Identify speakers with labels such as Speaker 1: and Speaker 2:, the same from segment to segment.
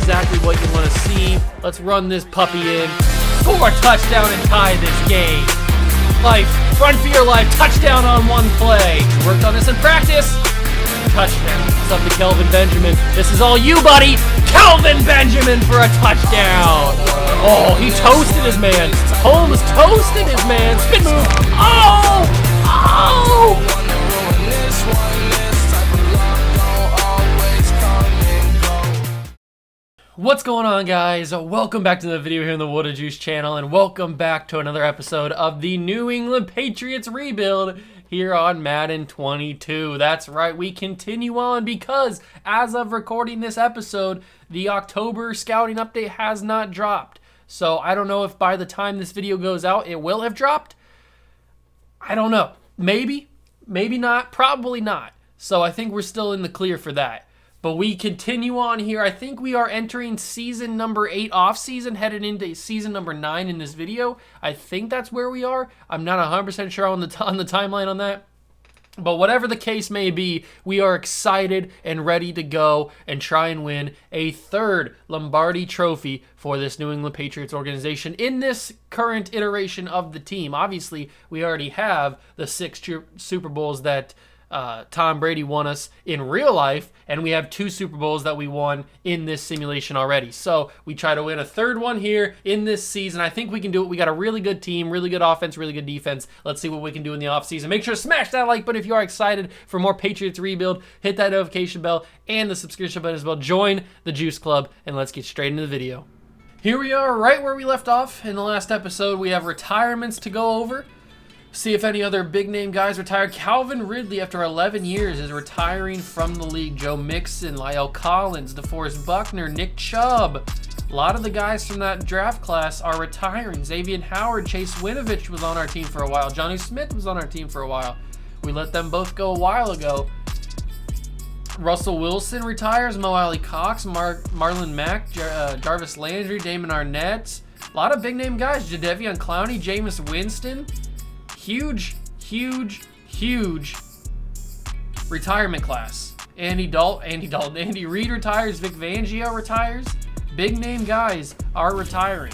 Speaker 1: exactly what you want to see. Let's run this puppy in. Score a touchdown and tie this game. Life, run for your life, touchdown on one play. Worked on this in practice. Touchdown. It's up to Kelvin Benjamin. This is all you, buddy. Kelvin Benjamin for a touchdown. Oh, he toasted his man. Holmes toasted his man. Spin move. Oh! Oh! What's going on, guys? Welcome back to the video here on the Water Juice channel, and welcome back to another episode of the New England Patriots rebuild here on Madden 22. That's right, we continue on because as of recording this episode, the October scouting update has not dropped. So I don't know if by the time this video goes out, it will have dropped. I don't know. Maybe, maybe not, probably not. So I think we're still in the clear for that. But we continue on here. I think we are entering season number 8 off-season, headed into season number 9 in this video. I think that's where we are. I'm not 100% sure on the timeline on that. But whatever the case may be, we are excited and ready to go and try and win a third Lombardi trophy for this New England Patriots organization in this current iteration of the team. Obviously, we already have the 6 Super Bowls that Tom Brady won us in real life, and we have 2 Super Bowls that we won in this simulation already. So we try to win a third one here in this season. I think we can do it. We got a really good team, really good offense, really good defense. Let's see what we can do in the offseason. Make sure to smash that like button if you are excited for more Patriots rebuild. Hit that notification bell and the subscription button as well. Join the Juice Club, and let's get straight into the video. Here we are right where we left off in the last episode. We have retirements to go over. See if any other big-name guys retired. Calvin Ridley, after 11 years, is retiring from the league. Joe Mixon, Lyle Collins, DeForest Buckner, Nick Chubb. A lot of the guys from that draft class are retiring. Xavier Howard, Chase Winovich was on our team for a while. Johnny Smith was on our team for a while. We let them both go a while ago. Russell Wilson retires. Mo Alley Cox, Marlon Mack, Jarvis Landry, Damon Arnett. A lot of big-name guys. Jadeveon Clowney, Jameis Winston. Huge retirement class. Andy Reid retires. Vic Fangio retires. Big name guys are retiring.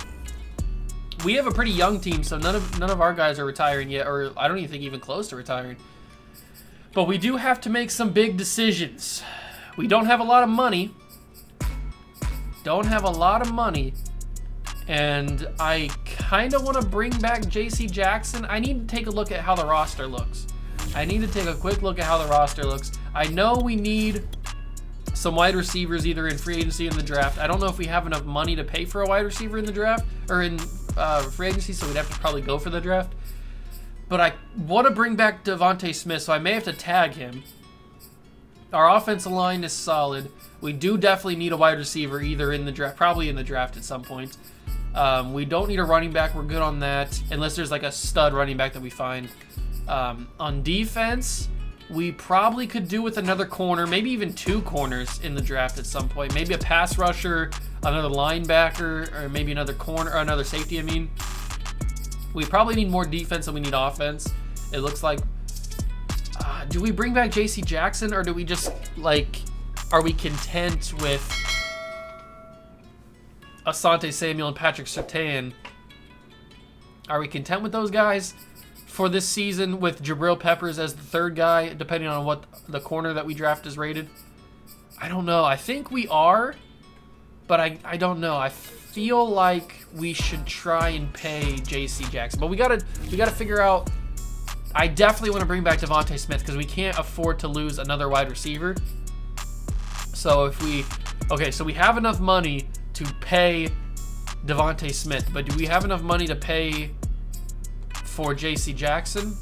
Speaker 1: We have a pretty young team, so none of our guys are retiring yet, or I don't even think even close to retiring. But we do have to make some big decisions. We don't have a lot of money. And I kind of want to bring back J.C. Jackson. I need to take a look at how the roster looks. I know we need some wide receivers either in free agency or in the draft. I don't know if we have enough money to pay for a wide receiver in the draft or in free agency, so we'd have to probably go for the draft. But I want to bring back Devontae Smith, so I may have to tag him. Our offensive line is solid. We do definitely need a wide receiver either in the draft, probably in the draft at some point. We don't need a running back. We're good on that, unless there's like a stud running back that we find. On defense, we probably could do with another corner, maybe even 2 corners in the draft at some point. Maybe a pass rusher, another linebacker, or maybe another corner, or another safety, I mean. We probably need more defense than we need offense. It looks like. Do we bring back J.C. Jackson, or do we just, like, are we content with Asante Samuel and Patrick Surtain? Are we content with those guys for this season with Jabril Peppers as the 3rd guy, depending on what the corner that we draft is rated? I don't know. I think we are, but I don't know. I feel like we should try and pay J.C. Jackson, but we gotta figure out. I definitely want to bring back Devontae Smith because we can't afford to lose another wide receiver. So so we have enough money to pay Devontae Smith, but do we have enough money to pay for J.C. Jackson?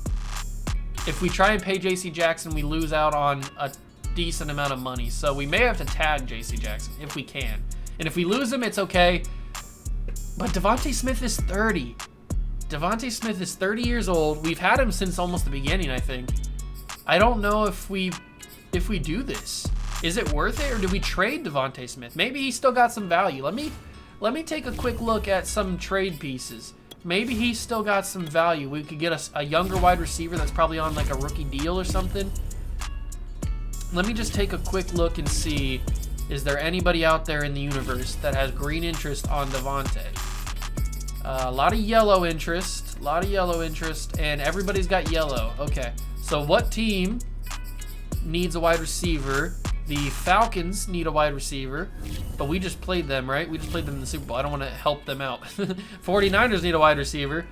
Speaker 1: If we try and pay J.C. Jackson, we lose out on a decent amount of money. So we may have to tag J.C. Jackson if we can. And if we lose him, it's okay. But Devontae Smith is 30. Devontae Smith is 30 years old. We've had him since almost the beginning, I think. I don't know if we do this. Is it worth it, or do we trade Devontae Smith? Maybe he's still got some value. Let me take a quick look at some trade pieces. Maybe he's still got some value. We could get a younger wide receiver that's probably on like a rookie deal or something. Let me just take a quick look and see Is there anybody out there in the universe that has green interest on Davante? A lot of yellow interest. And everybody's got yellow. Okay, so what team needs a wide receiver? The Falcons need a wide receiver, but we just played them, right? We just played them in the Super Bowl. I don't want to help them out. 49ers need a wide receiver.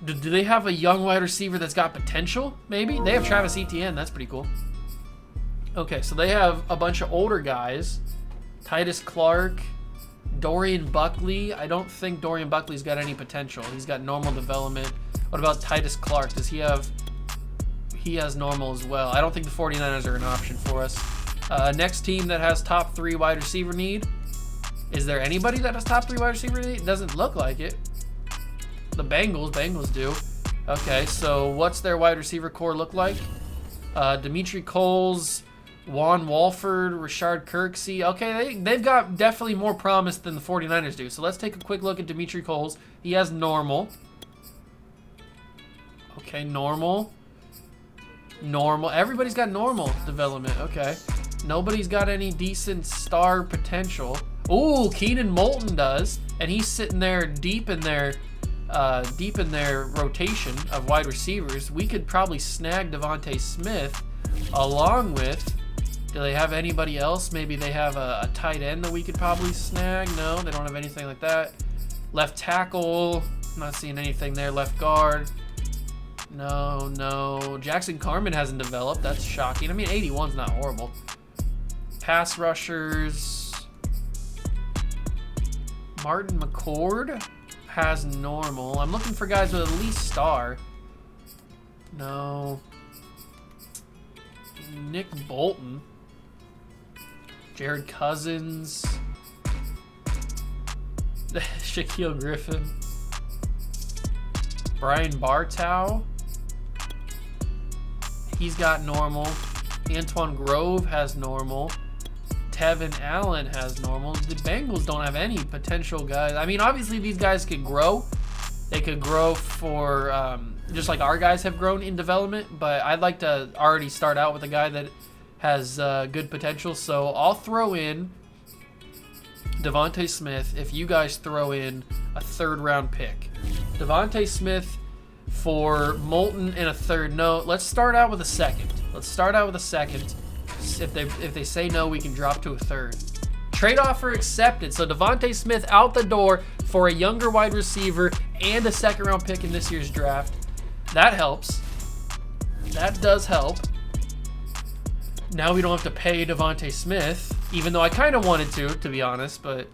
Speaker 1: Do they have a young wide receiver that's got potential? Maybe. They have Travis Etienne. That's pretty cool. Okay, so they have a bunch of older guys. Titus Clark, Dorian Buckley. I don't think Dorian Buckley's got any potential. He's got normal development. What about Titus Clark? Does he have... He has normal as well. I don't think the 49ers are an option for us. Next team that has top 3 wide receiver need. Is there anybody that has top 3 wide receiver need? Doesn't look like it. The Bengals do. Okay, so what's their wide receiver core look like? Dimitri Coles, Juan Walford, Rashard Kirksey. Okay, they've got definitely more promise than the 49ers do. So let's take a quick look at Dimitri Coles. He has normal. Okay, normal. Everybody's got normal development. Okay. Nobody's got any decent star potential. Ooh, Keenan Moulton does. And he's sitting there deep in their rotation of wide receivers. We could probably snag Devontae Smith along with... Do they have anybody else? Maybe they have a tight end that we could probably snag. No, they don't have anything like that. Left tackle. I'm not seeing anything there. Left guard. No. Jackson Carman hasn't developed. That's shocking. I mean, 81's not horrible. Pass rushers. Martin McCord has normal. I'm looking for guys with at least star. No. Nick Bolton. Jared Cousins. Shaquille Griffin. Brian Bartow. He's got normal. Antoine Grove has normal. Tevin Allen has normal. The Bengals don't have any potential guys. I mean, obviously these guys could grow. They could grow for just like our guys have grown in development, but I'd like to already start out with a guy that has good potential. So I'll throw in Devontae Smith if you guys throw in a 3rd round pick. Devontae Smith for Moulton and a 3rd. No, let's start out with a 2nd. If they say no, we can drop to a 3rd. Trade offer accepted. So Devontae Smith out the door for a younger wide receiver and a 2nd round pick in this year's draft. That helps. That does help. Now we don't have to pay Devontae Smith, even though I kind of wanted to be honest, but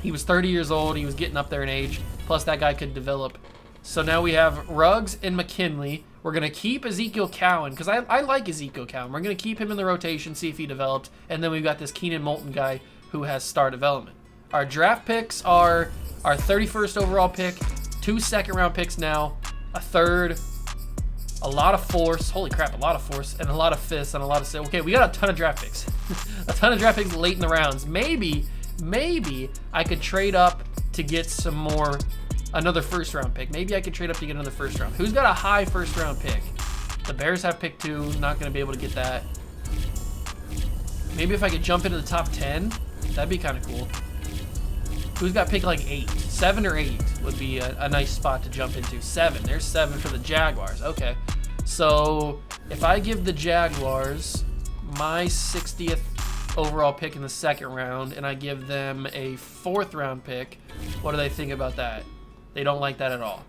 Speaker 1: he was 30 years old. He was getting up there in age. Plus that guy could develop. So now we have Ruggs and McKinley. We're going to keep Ezekiel Cowan because I like Ezekiel Cowan. We're going to keep him in the rotation, see if he develops. And then we've got this Keenan Moulton guy who has star development. Our draft picks are our 31st overall pick, 2 2nd-round picks now, a 3rd, a lot of 4ths. Holy crap, a lot of 4ths, and a lot of 5ths, and a lot of 6ths. Okay, we got a ton of draft picks. A ton of draft picks late in the rounds. Maybe I could trade up to get some more... Another 1st round pick. Maybe I could trade up to get another 1st round. Who's got a high 1st round pick? The Bears have pick 2. Not going to be able to get that. Maybe if I could jump into the top 10, that'd be kind of cool. Who's got pick like 8? 7 or 8 would be a nice spot to jump into. 7. There's 7 for the Jaguars. Okay. So if I give the Jaguars my 60th overall pick in the 2nd round and I give them a 4th round pick, what do they think about that? They don't like that at all.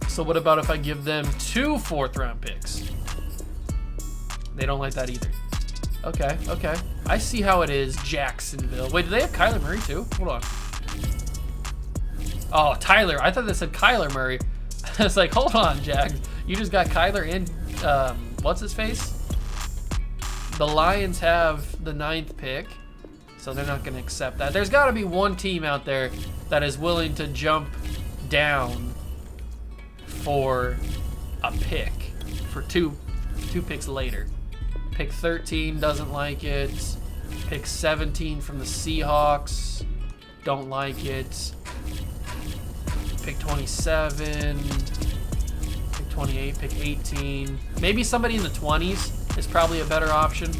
Speaker 1: So what about if I give them 2 4th round picks? They don't like that either. Okay. I see how it is, Jacksonville. Wait, do they have Kyler Murray too? Hold on. Oh, Tyler. I thought they said Kyler Murray. I was like, hold on, Jags. You just got Kyler in, what's his face? The Lions have the 9th pick. So they're not going to accept that. There's got to be one team out there that is willing to jump down for a pick for two picks later. Pick 13 doesn't like it. Pick 17 from the Seahawks, don't like it. Pick 27, pick 28, pick 18. Maybe somebody in the 20s is probably a better option.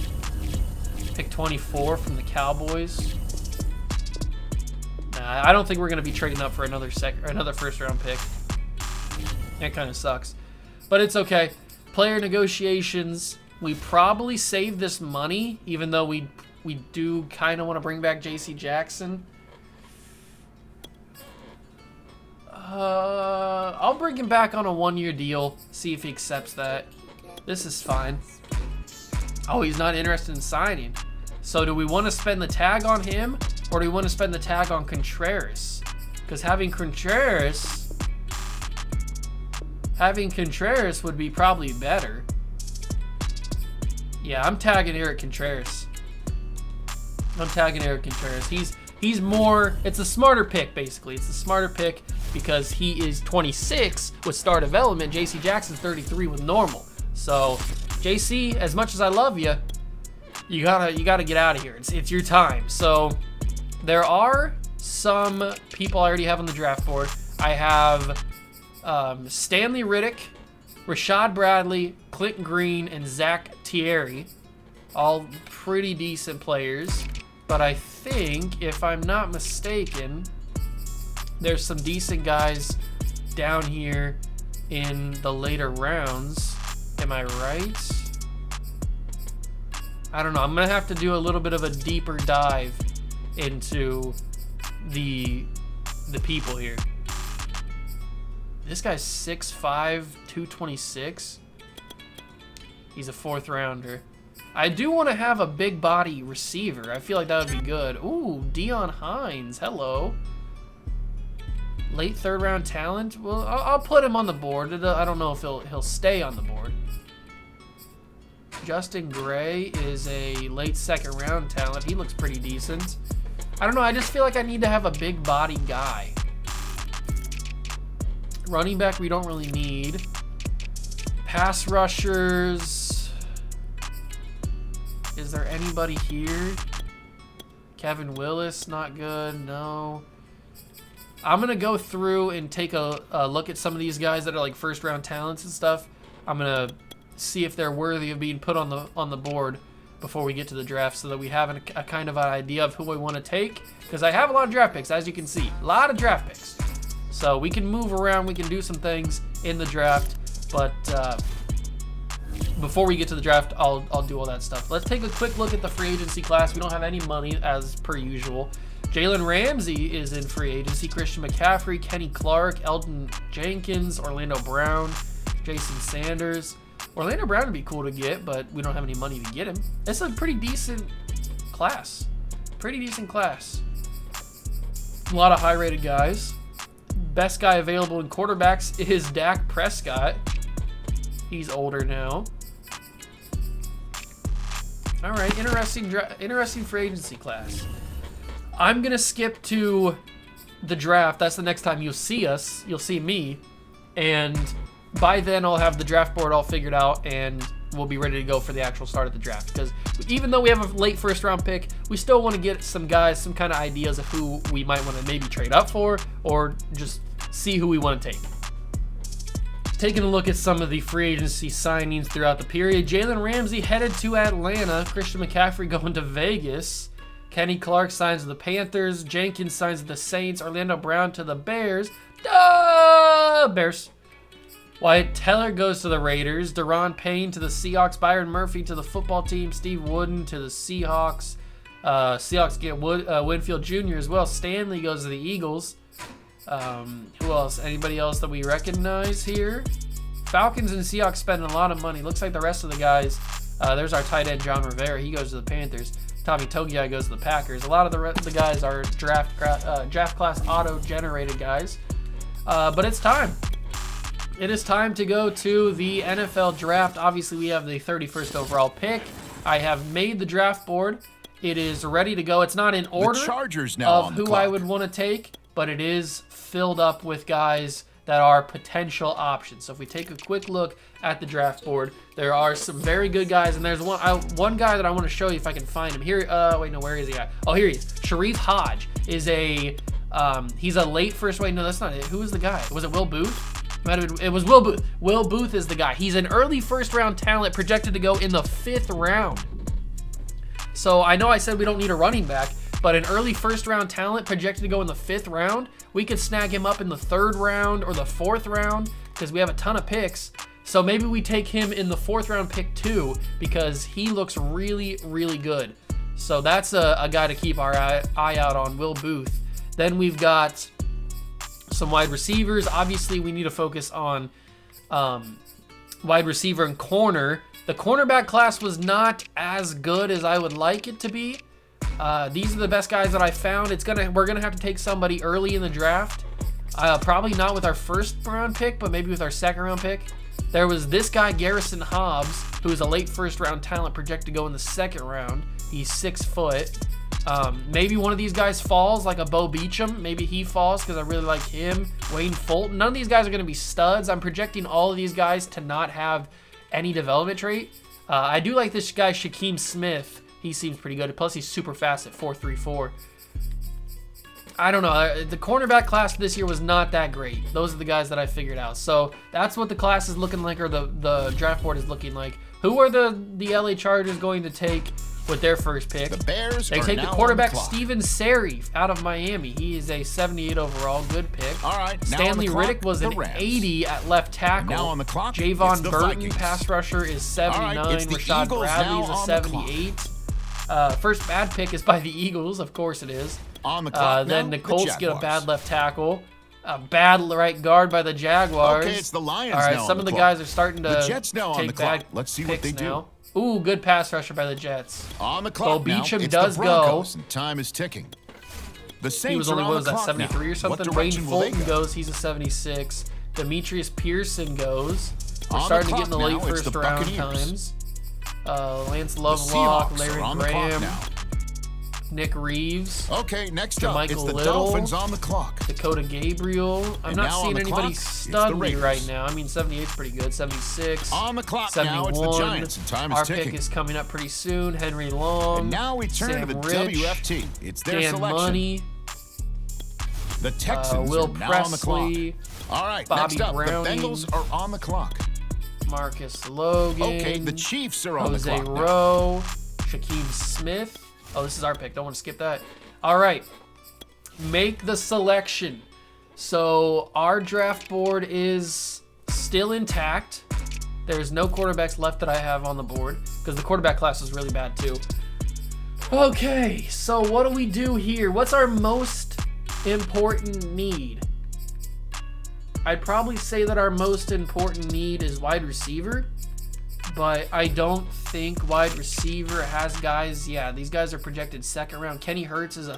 Speaker 1: Pick 24 from the Cowboys. Nah, I don't think we're going to be trading up for another first-round pick. That kind of sucks. But it's okay. Player negotiations. We probably save this money, even though we do kind of want to bring back J.C. Jackson. I'll bring him back on a 1-year deal, see if he accepts that. This is fine. Oh, he's not interested in signing. So do we want to spend the tag on him, or do we want to spend the tag on Contreras? Because having Contreras would be probably better. Yeah, I'm tagging Eric Contreras. He's more, it's a smarter pick, basically. It's a smarter pick because he is 26 with star development. J.C. Jackson's 33 with normal. So, J.C., as much as I love you, you gotta get out of here. It's your time. So, there are some people I already have on the draft board. I have Stanley Riddick, Rashad Bradley, Clint Green, and Zach Thierry. All pretty decent players. But I think, if I'm not mistaken, there's some decent guys down here in the later rounds. Am I right? I don't know. I'm going to have to do a little bit of a deeper dive into the people here. This guy's 6'5", 226. He's a 4th rounder. I do want to have a big body receiver. I feel like that would be good. Ooh, Dion Hines. Hello. Late 3rd round talent. Well, I'll put him on the board. I don't know if he'll stay on the board. Justin Gray is a late 2nd round talent. He looks pretty decent. I don't know. I just feel like I need to have a big body guy. Running back we don't really need. Pass rushers. Is there anybody here? Kevin Willis, not good. No. I'm going to go through and take a look at some of these guys that are like 1st round talents and stuff. I'm going to see if they're worthy of being put on the board before we get to the draft so that we have a kind of an idea of who we want to take. Because I have a lot of draft picks, as you can see. A lot of draft picks. So we can move around. We can do some things in the draft. But before we get to the draft, I'll do all that stuff. Let's take a quick look at the free agency class. We don't have any money, as per usual. Jalen Ramsey is in free agency. Christian McCaffrey, Kenny Clark, Elton Jenkins, Orlando Brown, Jason Sanders. Orlando Brown would be cool to get, but we don't have any money to get him. It's a pretty decent class. Pretty decent class. A lot of high-rated guys. Best guy available in quarterbacks is Dak Prescott. He's older now. All right, interesting free agency class. I'm gonna skip to the draft. That's the next time you'll see us. You'll see me, and by then I'll have the draft board all figured out, and we'll be ready to go for the actual start of the draft. Because even though we have a late 1st round pick, we still want to get some guys, some kind of ideas of who we might want to maybe trade up for, or just see who we want to take. Taking a look at some of the free agency signings throughout the period. Jalen Ramsey headed to Atlanta. Christian McCaffrey going to Vegas. Kenny Clark signs with the Panthers. Jenkins signs with the Saints. Orlando Brown to the Bears. Bears. Wyatt Teller goes to the Raiders. Daron Payne to the Seahawks. Byron Murphy to the football team. Steve Wooden to the Seahawks. Seahawks get Winfield Jr. as well. Stanley goes to the Eagles. Who else? Anybody else that we recognize here? Falcons and Seahawks spending a lot of money. Looks like the rest of the guys. There's our tight end, John Rivera. He goes to the Panthers. Tommy Togiai goes to the Packers. A lot of the guys are draft class auto-generated guys. But it's time. It is time to go to the NFL draft. Obviously, we have the 31st overall pick. I have made the draft board. It is ready to go. It's not in order of who I would want to take, but it is filled up with guys that are potential options. So if we take a quick look at the draft board, there are some very good guys, and there's one guy that I want to show you if I can find him. Here, wait, no, where is he at? Oh, here he is. Sharif Hodge is he's a late first, wait, no, that's not it. Who was the guy? Was it Will Booth? It was Will Booth. Will Booth is the guy. He's an early 1st round talent projected to go in the 5th round. So I know I said we don't need a running back, but an early first-round talent projected to go in the 5th round, we could snag him up in the 3rd round or the 4th round because we have a ton of picks. So maybe we take him in the 4th round pick too because he looks really, really good. So that's a guy to keep our eye out on, Will Booth. Then we've got some wide receivers. Obviously, we need to focus on wide receiver and corner. The cornerback class was not as good as I would like it to be. These are the best guys that I found. We're gonna have to take somebody early in the draft. Probably not with our 1st round pick, but maybe with our 2nd round pick. There was this guy, Garrison Hobbs, who is a late 1st round talent projected to go in the 2nd round. He's 6 foot. Maybe one of these guys falls, like a Bo Beacham. Maybe he falls because I really like him. Wayne Fulton. None of these guys are going to be studs. I'm projecting all of these guys to not have any development trait. I do like this guy, Shaquem Smith. He seems pretty good. Plus, he's super fast at 4.34. I don't know. The cornerback class this year was not that great. Those are the guys that I figured out. So that's what the class is looking like, or the draft board is looking like. Who are the LA Chargers going to take with their first pick?
Speaker 2: The Bears
Speaker 1: they take the quarterback Steven Serif out of Miami. He is a 78 overall, good pick.
Speaker 2: All right,
Speaker 1: Stanley Riddick was an 80 at left tackle.
Speaker 2: Now on the clock,
Speaker 1: Javon Burton,
Speaker 2: Vikings.
Speaker 1: Pass rusher, is 79.
Speaker 2: Right,
Speaker 1: Rashad Bradley is a 78. First bad pick is by the Eagles, of course it is.
Speaker 2: On the clock
Speaker 1: then
Speaker 2: now,
Speaker 1: the Colts
Speaker 2: the
Speaker 1: get a bad left tackle. A bad right guard by the Jaguars.
Speaker 2: Okay, it's the Lions.
Speaker 1: All right,
Speaker 2: now
Speaker 1: some
Speaker 2: on
Speaker 1: of the
Speaker 2: clock.
Speaker 1: guys are starting to
Speaker 2: The Jets now on
Speaker 1: take
Speaker 2: the clock.
Speaker 1: bad
Speaker 2: Let's see what they
Speaker 1: picks
Speaker 2: do.
Speaker 1: now. Ooh, good pass rusher by the Jets.
Speaker 2: On the clock
Speaker 1: Bo Beacham
Speaker 2: now, it's
Speaker 1: does
Speaker 2: the
Speaker 1: go.
Speaker 2: Broncos, and time is ticking. The Saints
Speaker 1: He was only,
Speaker 2: are
Speaker 1: what
Speaker 2: on
Speaker 1: was
Speaker 2: the
Speaker 1: that,
Speaker 2: clock
Speaker 1: 73
Speaker 2: now.
Speaker 1: or something?
Speaker 2: What
Speaker 1: Wayne
Speaker 2: direction will they
Speaker 1: Fulton
Speaker 2: go?
Speaker 1: goes. He's a 76. Demetrius Pearson goes. We're
Speaker 2: On the
Speaker 1: starting to get in the
Speaker 2: clock
Speaker 1: late
Speaker 2: now, it's
Speaker 1: first
Speaker 2: the
Speaker 1: round
Speaker 2: Buccaneers.
Speaker 1: times. Lance
Speaker 2: The
Speaker 1: Lovelock,
Speaker 2: Seahawks
Speaker 1: Larry
Speaker 2: are on the clock
Speaker 1: Graham,
Speaker 2: now.
Speaker 1: Nick Reeves,
Speaker 2: Okay, next up, it's
Speaker 1: Jermichael
Speaker 2: the
Speaker 1: Little.
Speaker 2: Dolphins on the clock.
Speaker 1: Dakota Gabriel. I'm
Speaker 2: And
Speaker 1: not
Speaker 2: now on
Speaker 1: seeing
Speaker 2: the
Speaker 1: anybody
Speaker 2: clock,
Speaker 1: stud
Speaker 2: it's the
Speaker 1: me
Speaker 2: Raiders.
Speaker 1: right now. I mean, 78 is pretty good. 76.
Speaker 2: On the clock
Speaker 1: 71.
Speaker 2: now, it's the Giants, and time is
Speaker 1: Our
Speaker 2: ticking.
Speaker 1: pick is coming up pretty soon. Henry Long.
Speaker 2: And now we turn
Speaker 1: Sam
Speaker 2: to the
Speaker 1: Rich,
Speaker 2: WFT. It's their
Speaker 1: Dan
Speaker 2: selection.
Speaker 1: Money,
Speaker 2: The Texans
Speaker 1: Will
Speaker 2: are now on the clock.
Speaker 1: Presley,
Speaker 2: All right,
Speaker 1: Bobby
Speaker 2: next up,
Speaker 1: Browning.
Speaker 2: the Bengals are on the clock.
Speaker 1: Marcus Logan.
Speaker 2: Okay, the Chiefs are on
Speaker 1: Jose
Speaker 2: the clock now.
Speaker 1: Rowe, Shaquem Smith. Oh, this is our pick. Don't want to skip that. All right. Make the selection. So our draft board is still intact. There's no quarterbacks left that I have on the board because the quarterback class was really bad too. Okay, so what do we do here? What's our most important need? I'd probably say that our most important need is wide receiver, but I don't think wide receiver has guys. Yeah, these guys are projected 2nd round. Kenny Hurts is a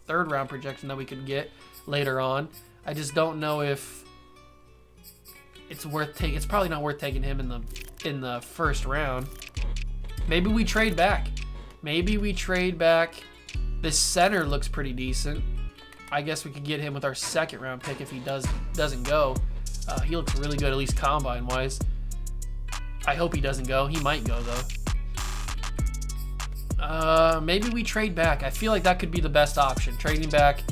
Speaker 1: 3rd round projection that we could get later on. I just don't know if it's worth taking. It's probably not worth taking him in the 1st round. Maybe we trade back. This center looks pretty decent. I guess we could get him with our 2nd round pick if he doesn't go. He looks really good, at least combine wise. I hope he doesn't go. He might go though. Maybe we trade back. I feel like that could be the best option. Trading back.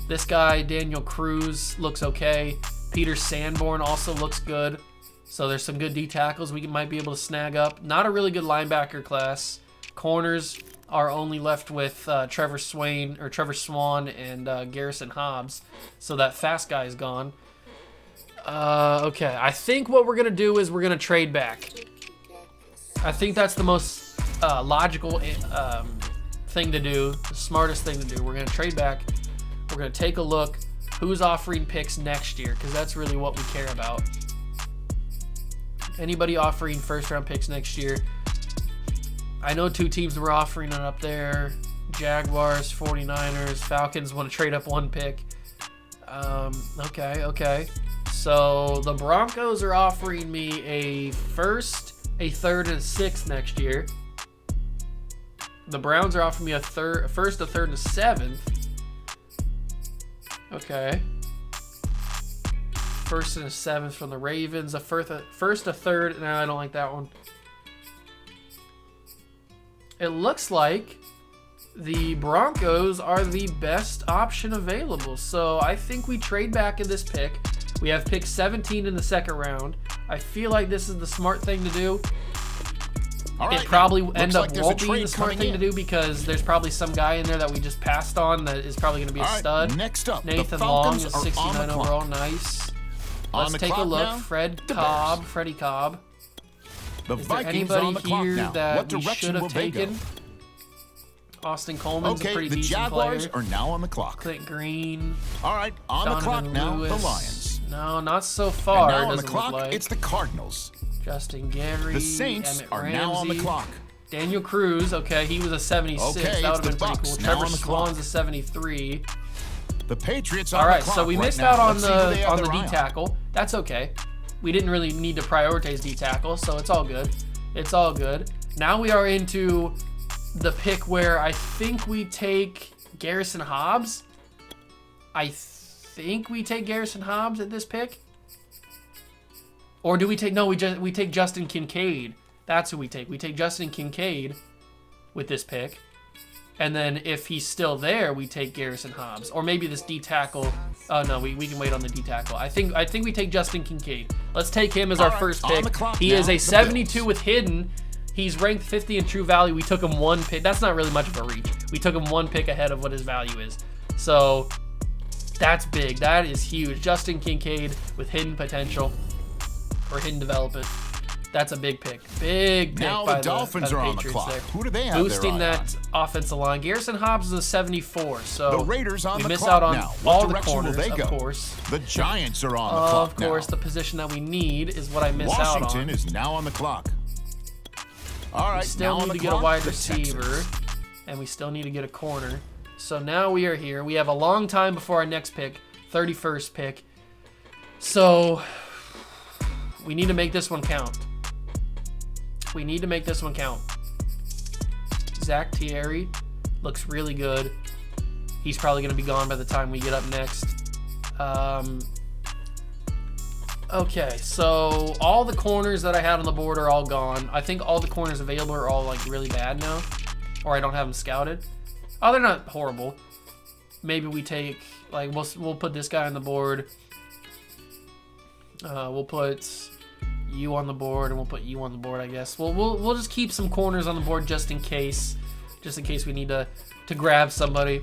Speaker 1: This guy, Daniel Cruz, looks okay. Peter Sanborn also looks good. So there's some good D tackles we might be able to snag up. Not a really good linebacker class. Corners are only left with Trevor Swan and Garrison Hobbs. So that fast guy is gone. Okay, I think what we're gonna do is we're gonna trade back. I think that's the most logical thing to do, the smartest thing to do. We're gonna trade back. We're gonna take a look who's offering picks next year, because that's really what we care about. Anybody offering 1st round picks next year? I know 2 teams were offering it up there. Jaguars, 49ers, Falcons want to trade up 1 pick. Okay. So the Broncos are offering me a 1st, a 3rd, and a 6th next year. The Browns are offering me a 1st, a 3rd, and a 7th. Okay. 1st and a 7th from the Ravens. A 1st, a 3rd. No, I don't like that one. It looks like the Broncos are the best option available. So I think we trade back in this pick. We have pick 17 in the 2nd round. I feel like this is the smart thing to do.
Speaker 2: All right,
Speaker 1: it probably
Speaker 2: looks
Speaker 1: end
Speaker 2: like
Speaker 1: up
Speaker 2: there's a
Speaker 1: won't be
Speaker 2: trade
Speaker 1: the smart
Speaker 2: coming
Speaker 1: thing to
Speaker 2: in.
Speaker 1: do because there's probably some guy in there that we just passed on that is probably going to be a
Speaker 2: All right,
Speaker 1: stud.
Speaker 2: next up, the
Speaker 1: Nathan Long
Speaker 2: Falcons
Speaker 1: is
Speaker 2: are on
Speaker 1: 69
Speaker 2: the clock.
Speaker 1: overall. Nice.
Speaker 2: On
Speaker 1: Let's
Speaker 2: the
Speaker 1: take a
Speaker 2: clock
Speaker 1: look.
Speaker 2: now,
Speaker 1: Freddie
Speaker 2: the
Speaker 1: Cobb.
Speaker 2: The
Speaker 1: Is there
Speaker 2: Vikings
Speaker 1: anybody
Speaker 2: on the clock
Speaker 1: here
Speaker 2: now.
Speaker 1: that
Speaker 2: What
Speaker 1: we
Speaker 2: direction
Speaker 1: should
Speaker 2: will
Speaker 1: have
Speaker 2: they go?
Speaker 1: taken? Austin Coleman's a
Speaker 2: Okay,
Speaker 1: pretty
Speaker 2: the
Speaker 1: decent
Speaker 2: Jaguars
Speaker 1: player.
Speaker 2: are now on the clock.
Speaker 1: Clint Green.
Speaker 2: All right, on the clock
Speaker 1: Donovan
Speaker 2: now,
Speaker 1: Lewis.
Speaker 2: the Lions.
Speaker 1: No, not so
Speaker 2: And
Speaker 1: far.
Speaker 2: now on the
Speaker 1: doesn't
Speaker 2: clock,
Speaker 1: look like.
Speaker 2: it's the Cardinals.
Speaker 1: Justin Gary.
Speaker 2: The Saints
Speaker 1: Emmett
Speaker 2: are
Speaker 1: Ramsey,
Speaker 2: now on the clock.
Speaker 1: Daniel Cruz. Okay, he was a 76.
Speaker 2: Okay,
Speaker 1: that
Speaker 2: it's
Speaker 1: would have
Speaker 2: the
Speaker 1: been pretty
Speaker 2: Bucks
Speaker 1: cool.
Speaker 2: now
Speaker 1: Trevor
Speaker 2: on the clock.
Speaker 1: Swan's a 73.
Speaker 2: The Patriots on
Speaker 1: All right,
Speaker 2: the clock
Speaker 1: so we
Speaker 2: right
Speaker 1: missed
Speaker 2: now.
Speaker 1: out on
Speaker 2: Let's see who they
Speaker 1: the
Speaker 2: have
Speaker 1: on the
Speaker 2: their
Speaker 1: D
Speaker 2: eye on.
Speaker 1: tackle. That's okay. We didn't really need to prioritize D tackle, so it's all good. It's all good. Now we are into the pick where I think we take Garrison Hobbs. I think we take Garrison Hobbs at this pick. Or do we take we take Justin Kincaid. That's who we take. We take Justin Kincaid with this pick. And then if he's still there, we take Garrison Hobbs. Or maybe this D tackle. Oh no, we can wait on the D tackle. I think we take Justin Kincaid. Let's take him as our
Speaker 2: All right,
Speaker 1: first
Speaker 2: on
Speaker 1: pick.
Speaker 2: the clock
Speaker 1: He
Speaker 2: now,
Speaker 1: is a
Speaker 2: the
Speaker 1: 72
Speaker 2: Bills.
Speaker 1: with hidden. He's ranked 50 in true value. We took him one pick. That's not really much of a reach. We took him one pick ahead of what his value is. So that's big. That is huge. Justin Kincaid with hidden potential or hidden development. That's a big pick. Big pick
Speaker 2: Now
Speaker 1: by
Speaker 2: the Dolphins are on the
Speaker 1: Patriots
Speaker 2: clock.
Speaker 1: there.
Speaker 2: Who do they have
Speaker 1: Boosting
Speaker 2: their eye
Speaker 1: that offensive line. Garrison Hobbs is a 74, so
Speaker 2: The Raiders on
Speaker 1: we
Speaker 2: the
Speaker 1: miss
Speaker 2: clock
Speaker 1: out on
Speaker 2: now. What
Speaker 1: all the
Speaker 2: direction will
Speaker 1: corners,
Speaker 2: they go?
Speaker 1: of course.
Speaker 2: The Giants are on the clock
Speaker 1: Of course,
Speaker 2: now.
Speaker 1: the position that we need is what I miss out
Speaker 2: Washington
Speaker 1: on.
Speaker 2: is now on the clock. All right,
Speaker 1: Still
Speaker 2: now on
Speaker 1: need
Speaker 2: the
Speaker 1: to get a
Speaker 2: clock,
Speaker 1: wide
Speaker 2: the
Speaker 1: receiver,
Speaker 2: Texans.
Speaker 1: and we still need to get a corner. So now we are here. We have a long time before our next pick, 31st pick. So we need to make this one count. We need to make this one count. Zach Thierry looks really good. He's probably going to be gone by the time we get up next. Okay, so all the corners that I had on the board are all gone. I think all the corners available are all like really bad now, or I don't have them scouted. Oh, they're not horrible. Maybe we take like we'll put this guy on the board. We'll put you on the board, and we'll put you on the board. I guess we'll just keep some corners on the board just in case we need to grab somebody.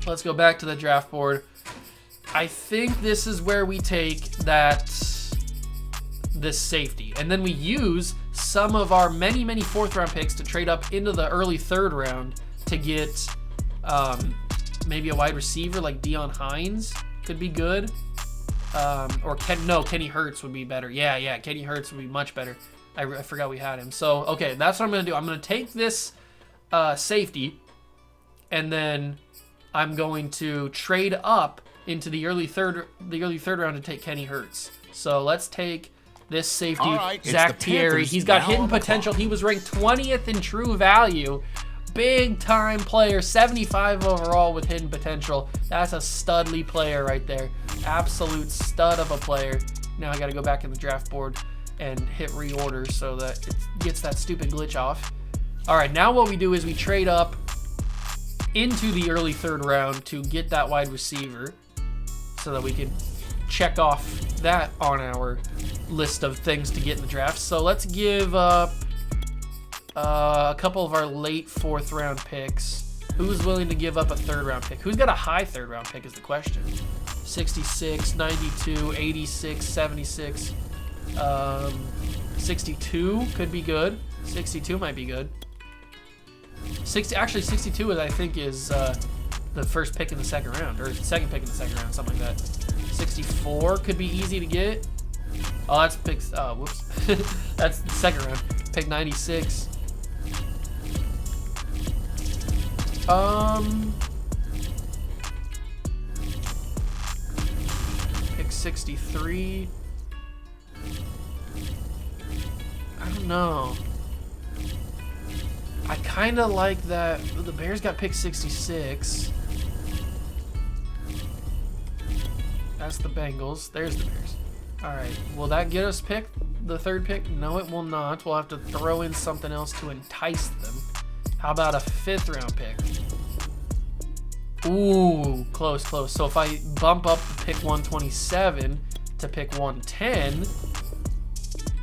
Speaker 1: Let's go back to the draft board. I think this is where we take this safety, and then we use some of our many fourth round picks to trade up into the early third round to get maybe a wide receiver like Deion Hines could be good, or Kenny Hurts would be better. Yeah, Kenny Hurts would be much better. I forgot we had him. So okay, that's what I'm gonna do. I'm gonna take this safety, and then I'm going to trade up into the early third round to take Kenny Hurts. So let's take this safety,
Speaker 2: All right, it's
Speaker 1: Zach
Speaker 2: the
Speaker 1: Thierry.
Speaker 2: Panthers
Speaker 1: He's got
Speaker 2: now
Speaker 1: hidden
Speaker 2: on the
Speaker 1: potential.
Speaker 2: clock.
Speaker 1: He was ranked 20th in true value. Big time player, 75 overall with hidden potential. That's a studly player right there. Absolute stud of a player. Now I got to go back in the draft board and hit reorder so that it gets that stupid glitch off. All right, now what we do is we trade up into the early third round to get that wide receiver so that we can check off that on our list of things to get in the draft. So let's give up a couple of our late fourth round picks. Who's willing to give up a third round pick? Who's got a high third round pick is the question. 66, 92, 86, 76, 62 could be good. 62 might be good. 62 I think is the first pick in the second round, or second pick in the second round, something like that. 64 could be easy to get. Oh, that's picks. Oh, whoops. That's the second round. Pick 96. Pick 63. I don't know. I kind of like that. The Bears got pick 66. That's the Bengals. There's the Bears. All right. Will that get us the third pick? No, it will not. We'll have to throw in something else to entice them. How about a fifth round pick? Ooh, close. So if I bump up pick 127 to pick 110,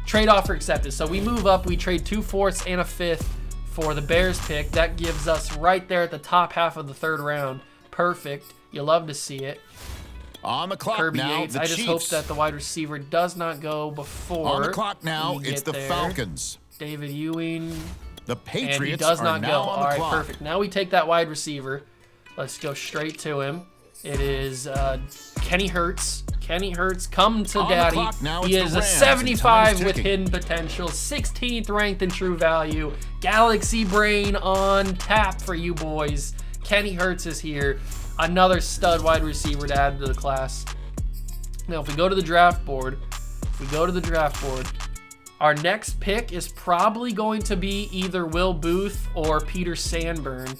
Speaker 1: Trade offer accepted. So we move up. We trade 2 fourths and a fifth for the Bears pick. That gives us right there at the top half of the 3rd round. Perfect. You love to see it.
Speaker 2: On the clock
Speaker 1: Kirby
Speaker 2: now,
Speaker 1: Yates.
Speaker 2: the
Speaker 1: I just hope
Speaker 2: Chiefs.
Speaker 1: that the wide receiver does not go before.
Speaker 2: On the clock now,
Speaker 1: we
Speaker 2: it's
Speaker 1: get
Speaker 2: the
Speaker 1: there.
Speaker 2: Falcons.
Speaker 1: David Ewing.
Speaker 2: The
Speaker 1: And
Speaker 2: Patriots
Speaker 1: he does
Speaker 2: are
Speaker 1: not go.
Speaker 2: now on
Speaker 1: All
Speaker 2: the
Speaker 1: right,
Speaker 2: clock.
Speaker 1: perfect. Now we take that wide receiver. Let's go straight to him. It is Kenny Hurts. Kenny Hurts, come to
Speaker 2: On the
Speaker 1: daddy.
Speaker 2: clock now,
Speaker 1: He
Speaker 2: it's
Speaker 1: is
Speaker 2: the
Speaker 1: a
Speaker 2: Rams, and
Speaker 1: 75
Speaker 2: time's
Speaker 1: with
Speaker 2: ticking.
Speaker 1: hidden potential, 16th ranked in true value. Galaxy Brain on tap for you boys. Kenny Hurts is here. Another stud wide receiver to add to the class. Now, if we go to the draft board, our next pick is probably going to be either Will Booth or Peter Sandburn.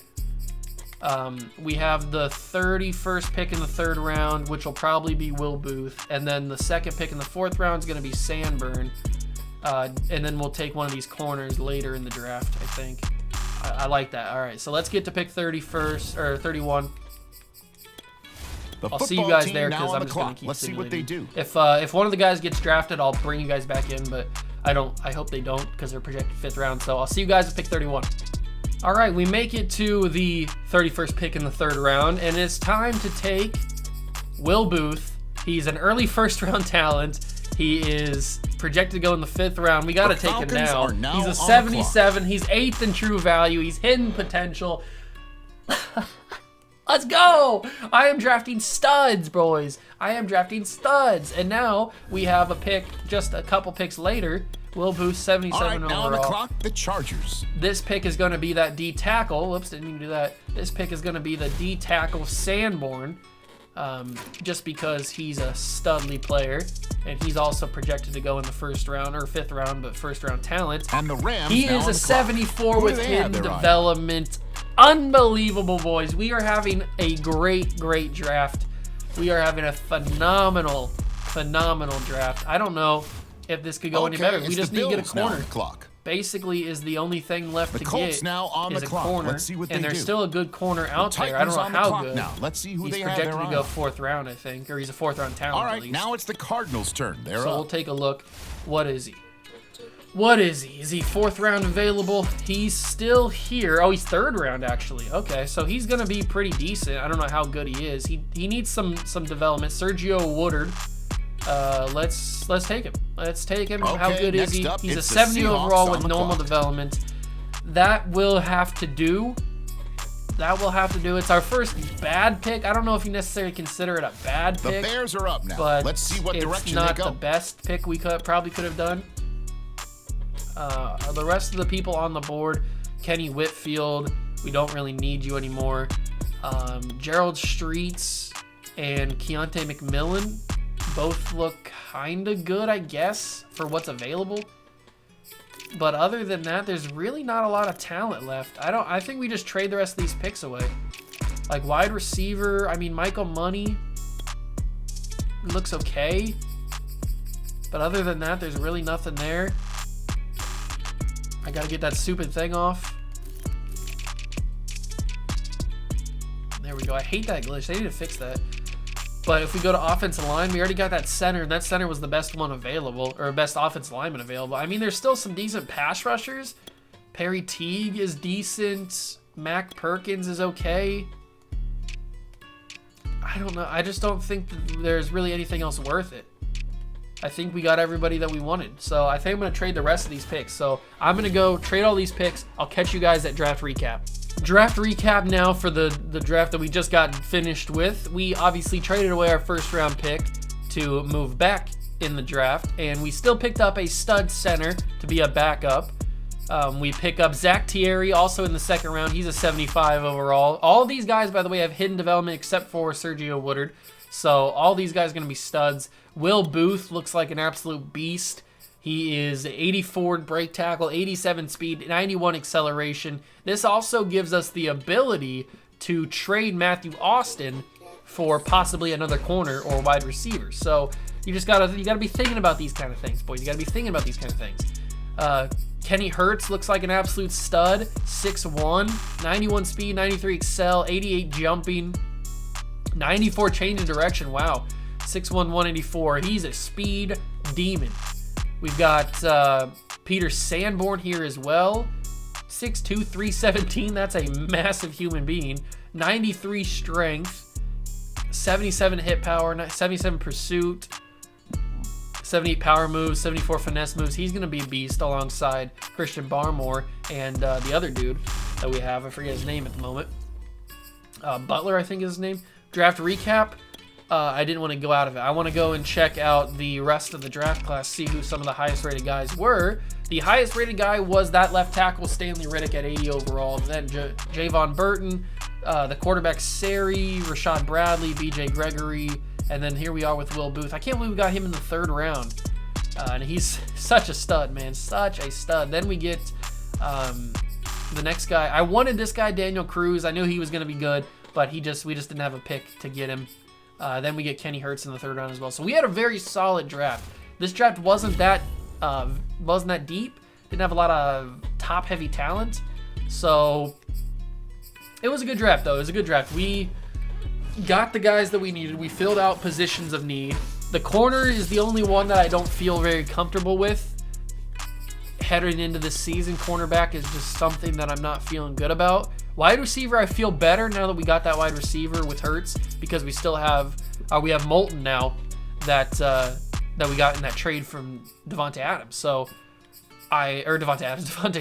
Speaker 1: We have the 31st pick in the 3rd round, which will probably be Will Booth. And then the 2nd pick in the 4th round is going to be Sandburn. And then we'll take one of these corners later in the draft, I think. I like that. All right, so let's get to pick 31st or 31.
Speaker 2: The
Speaker 1: I'll see you
Speaker 2: football
Speaker 1: guys
Speaker 2: team
Speaker 1: there
Speaker 2: now
Speaker 1: because
Speaker 2: on
Speaker 1: I'm
Speaker 2: the
Speaker 1: just going
Speaker 2: clock.
Speaker 1: to keep
Speaker 2: Let's see what they
Speaker 1: simulating.
Speaker 2: do.
Speaker 1: If one of the guys gets drafted, I'll bring you guys back in, but I hope they don't because they're projected 5th round. So I'll see you guys at pick 31. All right, we make it to the 31st pick in the 3rd round, and it's time to take Will Booth. He's an early 1st round talent. He is projected to go in the 5th round. We got to take him
Speaker 2: Falcons
Speaker 1: now.
Speaker 2: are now
Speaker 1: He's a
Speaker 2: on the
Speaker 1: 77. He's 8th in true value. He's hidden potential. Let's go! I am drafting studs, boys. I am drafting studs. And now we have a pick just a couple picks later. Will Booth, 77
Speaker 2: All right, now on the
Speaker 1: overall.
Speaker 2: clock, the Chargers.
Speaker 1: This pick is going to be that D tackle. Whoops, didn't mean to do that. This pick is going to be the D tackle Sanborn, just because he's a studly player, and he's also projected to go in the 1st round or 5th round, but 1st round talent.
Speaker 2: And the Rams
Speaker 1: He
Speaker 2: now
Speaker 1: is
Speaker 2: on
Speaker 1: a
Speaker 2: the clock.
Speaker 1: 74
Speaker 2: Who do
Speaker 1: with
Speaker 2: they have
Speaker 1: hidden
Speaker 2: their eye?
Speaker 1: development. Unbelievable, boys. We are having a great draft. We are having a phenomenal draft. I don't know if this could go any better. We
Speaker 2: it's
Speaker 1: just
Speaker 2: the
Speaker 1: need to get a
Speaker 2: Bills now on
Speaker 1: corner.
Speaker 2: the clock.
Speaker 1: Basically is the only thing left
Speaker 2: The
Speaker 1: to
Speaker 2: Colts
Speaker 1: get
Speaker 2: now on
Speaker 1: is
Speaker 2: the
Speaker 1: a
Speaker 2: clock.
Speaker 1: corner.
Speaker 2: Let's see what
Speaker 1: and
Speaker 2: they
Speaker 1: there's
Speaker 2: do.
Speaker 1: still a good corner out there. I don't
Speaker 2: Titans
Speaker 1: know
Speaker 2: on the
Speaker 1: how
Speaker 2: clock
Speaker 1: good.
Speaker 2: now. Let's see who
Speaker 1: He's
Speaker 2: they have
Speaker 1: projected
Speaker 2: their
Speaker 1: to go
Speaker 2: eye on.
Speaker 1: 4th round, I think, or he's a 4th round talent
Speaker 2: All
Speaker 1: at
Speaker 2: right,
Speaker 1: least.
Speaker 2: now it's the Cardinals' turn. They're
Speaker 1: So
Speaker 2: up.
Speaker 1: we'll take a look. What is he? What is he? Is he 4th round available? He's still here. Oh, he's 3rd round actually. Okay, so he's gonna be pretty decent. I don't know how good he is. He needs some development. Sergio Woodard. Let's take him. Let's take him. How
Speaker 2: Okay,
Speaker 1: good is
Speaker 2: next
Speaker 1: he?
Speaker 2: up,
Speaker 1: He's a
Speaker 2: it's the
Speaker 1: 70
Speaker 2: Seahawks
Speaker 1: overall
Speaker 2: on
Speaker 1: with
Speaker 2: the
Speaker 1: normal
Speaker 2: clock.
Speaker 1: development. That will have to do. That will have to do. It's our first bad pick. I don't know if you necessarily consider it a bad
Speaker 2: The
Speaker 1: pick,
Speaker 2: Bears are up now.
Speaker 1: but
Speaker 2: Let's see what
Speaker 1: it's
Speaker 2: direction
Speaker 1: not
Speaker 2: they
Speaker 1: the
Speaker 2: go.
Speaker 1: best pick we probably could have done. The rest of the people on the board, Kenny Whitfield, we don't really need you anymore. Gerald Streets and Keontae McMillan both look kind of good, I guess, for what's available. But other than that, there's really not a lot of talent left. I think we just trade the rest of these picks away. Like wide receiver, I mean, Michael Money looks okay. But other than that, there's really nothing there. I gotta get that stupid thing off. There we go. I hate that glitch. They need to fix that. But if we go to offensive line, we already got that center, and that center was the best one available, or best offensive lineman available. I mean, there's still some decent pass rushers. Perry Teague is decent. Mac Perkins is okay. I don't know. I just don't think that there's really anything else worth it. I think we got everybody that we wanted. So I think I'm going to trade the rest of these picks. So I'm going to go trade all these picks. I'll catch you guys at draft recap. Draft recap now for the draft that we just got finished with. We obviously traded away our 1st round pick to move back in the draft, and we still picked up a stud center to be a backup. We pick up Zach Thierry also in the 2nd round. He's a 75 overall. All of these guys, by the way, have hidden development except for Sergio Woodard. So all these guys are going to be studs. Will Booth looks like an absolute beast. He is 84 break tackle, 87 speed, 91 acceleration. This also gives us the ability to trade Matthew Austin for possibly another corner or wide receiver. So you gotta be thinking about these kind of things, boys. You gotta be thinking about these kind of things. Kenny Hurts looks like an absolute stud. 6'1", 91 speed, 93 excel, 88 jumping, 94 change of direction. Wow. 6'1", 184. He's a speed demon. We've got Peter Sanborn here as well. 6'2", 317. That's a massive human being. 93 strength, 77 hit power, 77 pursuit, 78 power moves, 74 finesse moves. He's going to be a beast alongside Christian Barmore and the other dude that we have. I forget his name at the moment. Butler, I think is his name. Draft recap. I didn't want to go out of it. I want to go and check out the rest of the draft class, see who some of the highest rated guys were. The highest rated guy was that left tackle, Stanley Riddick, at 80 overall. Then Javon Burton, the quarterback, Sari, Rashad Bradley, BJ Gregory, and then here we are with Will Booth. I can't believe we got him in the 3rd round. And he's such a stud, man. Such a stud. Then we get the next guy. I wanted this guy, Daniel Cruz. I knew he was going to be good, but we just didn't have a pick to get him. Then we get Kenny Hurts in the 3rd round as well. So we had a very solid draft. This draft wasn't that deep. Didn't have a lot of top-heavy talent. So it was a good draft, though. It was a good draft. We got the guys that we needed. We filled out positions of need. The corner is the only one that I don't feel very comfortable with heading into this season. Cornerback is just something that I'm not feeling good about. Wide receiver, I feel better now that we got that wide receiver with Hurts, because we still have we have Moulton now that we got in that trade from Devontae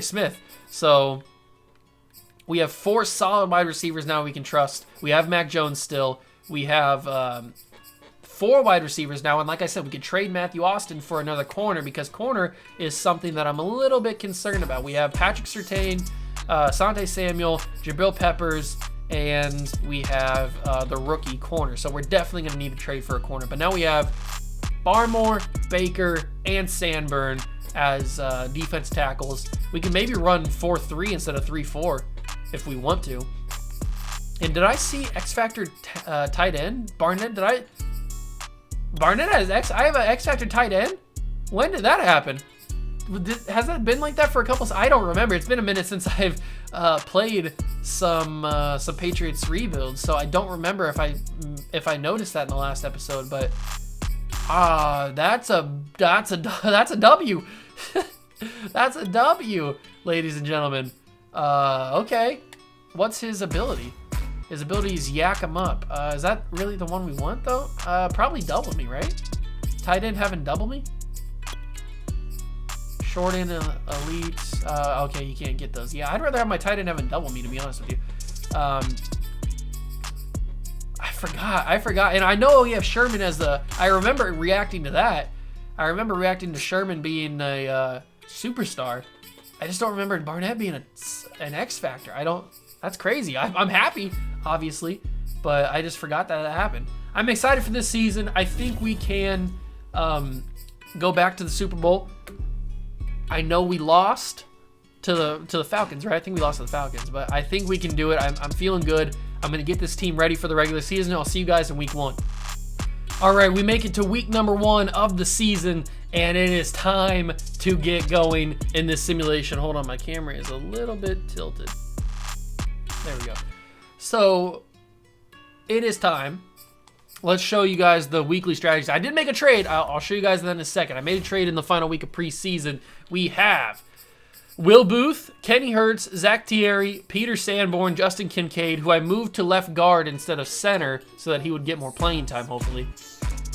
Speaker 1: Smith. So we have 4 solid wide receivers now we can trust. We have Mac Jones still. We have 4 wide receivers now, and like I said, we could trade Matthew Austin for another corner, because corner is something that I'm a little bit concerned about. We have Patrick Surtain, Sante Samuel, Jabril Peppers, and we have the rookie corner. So we're definitely going to need to trade for a corner. But now we have Barmore, Baker, and Sanborn as defense tackles. We can maybe run 4-3 instead of 3-4 if we want to. And did I see X Factor tight end? Barnett? Barnett has I have an X Factor tight end? When did that happen? Has that been like that for a couple? I don't remember. It's been a minute since I've played some Patriots rebuilds, so I don't remember if I noticed that in the last episode. But that's a W. That's a W, ladies and gentlemen. Okay, what's his ability? His ability is yak him up. Is that really the one we want though? Probably double me, right? Tight end having double me? Short end elite. Okay, you can't get those. Yeah, I'd rather have my tight end having double me, to be honest with you. I forgot. And I know we have Sherman as I remember reacting to that. I remember reacting to Sherman being a superstar. I just don't remember Barnett being an X Factor. That's crazy. I'm happy, obviously, but I just forgot that happened. I'm excited for this season. I think we can go back to the Super Bowl. I know we lost to the Falcons, right? I think we lost to the Falcons, but I think we can do it. I'm feeling good. I'm going to get this team ready for the regular season. I'll see you guys in week 1. All right, we make it to week number 1 of the season, and it is time to get going in this simulation. Hold on, my camera is a little bit tilted. There we go. So it is time. Let's show you guys the weekly strategies. I did make a trade. I'll show you guys that in a second. I made a trade in the final week of preseason. We have Will Booth, Kenny Hurts, Zach Thierry, Peter Sanborn, Justin Kincaid, who I moved to left guard instead of center so that he would get more playing time, hopefully,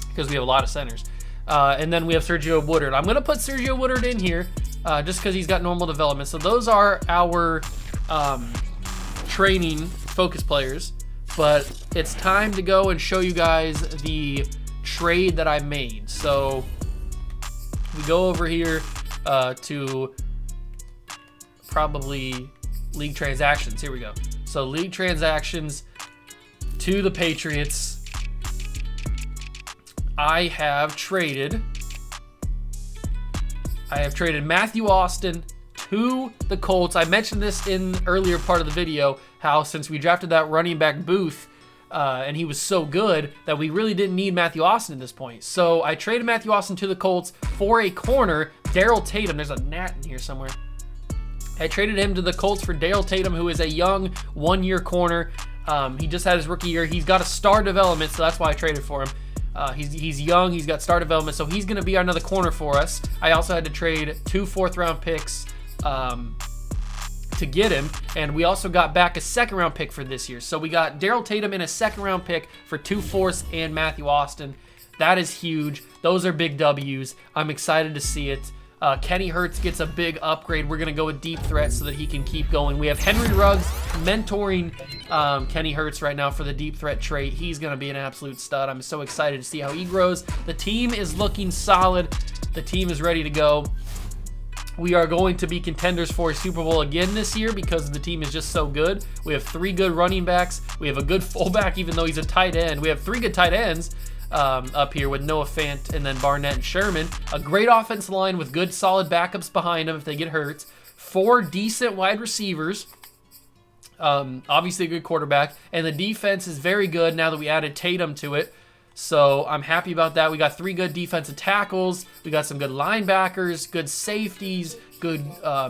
Speaker 1: because we have a lot of centers. And then we have Sergio Woodard. I'm going to put Sergio Woodard in here just because he's got normal development. So those are our training focus players. But it's time to go and show you guys the trade that I made. So we go over here to probably league transactions. Here we go. So league transactions to the Patriots. I have traded Matthew Austin to the Colts. I mentioned this in the earlier part of the video, how since we drafted that running back Booth, and he was so good that we really didn't need Matthew Austin at this point. So I traded Matthew Austin to the Colts for a corner, Darrell Tatum. There's a gnat in here somewhere. I traded him to the Colts for Darrell Tatum, who is a young 1-year corner. He just had his rookie year. He's got a star development, so that's why I traded for him. He's young. He's got star development, so he's going to be another corner for us. I also had to trade 2 4th-round picks to get him, and we also got back a 2nd-round pick for this year. So we got Daryl Tatum and a 2nd-round pick for 2 4ths and Matthew Austin. That is huge. Those are big W's. I'm excited to see it. Kenny Hurts gets a big upgrade. We're going to go with deep threat so that he can keep going. We have Henry Ruggs mentoring Kenny Hurts right now for the deep threat trait. He's going to be an absolute stud. I'm so excited to see how he grows. The team is looking solid. The team is ready to go. We are going to be contenders for a Super Bowl again this year because the team is just so good. We have 3 good running backs. We have a good fullback, even though he's a tight end. We have 3 good tight ends. Up here with Noah Fant and then Barnett and Sherman. A great offensive line with good solid backups behind them if they get hurt. 4 decent wide receivers. Obviously a good quarterback. And the defense is very good now that we added Tatum to it. So I'm happy about that. We got 3 good defensive tackles. We got some good linebackers, good safeties, good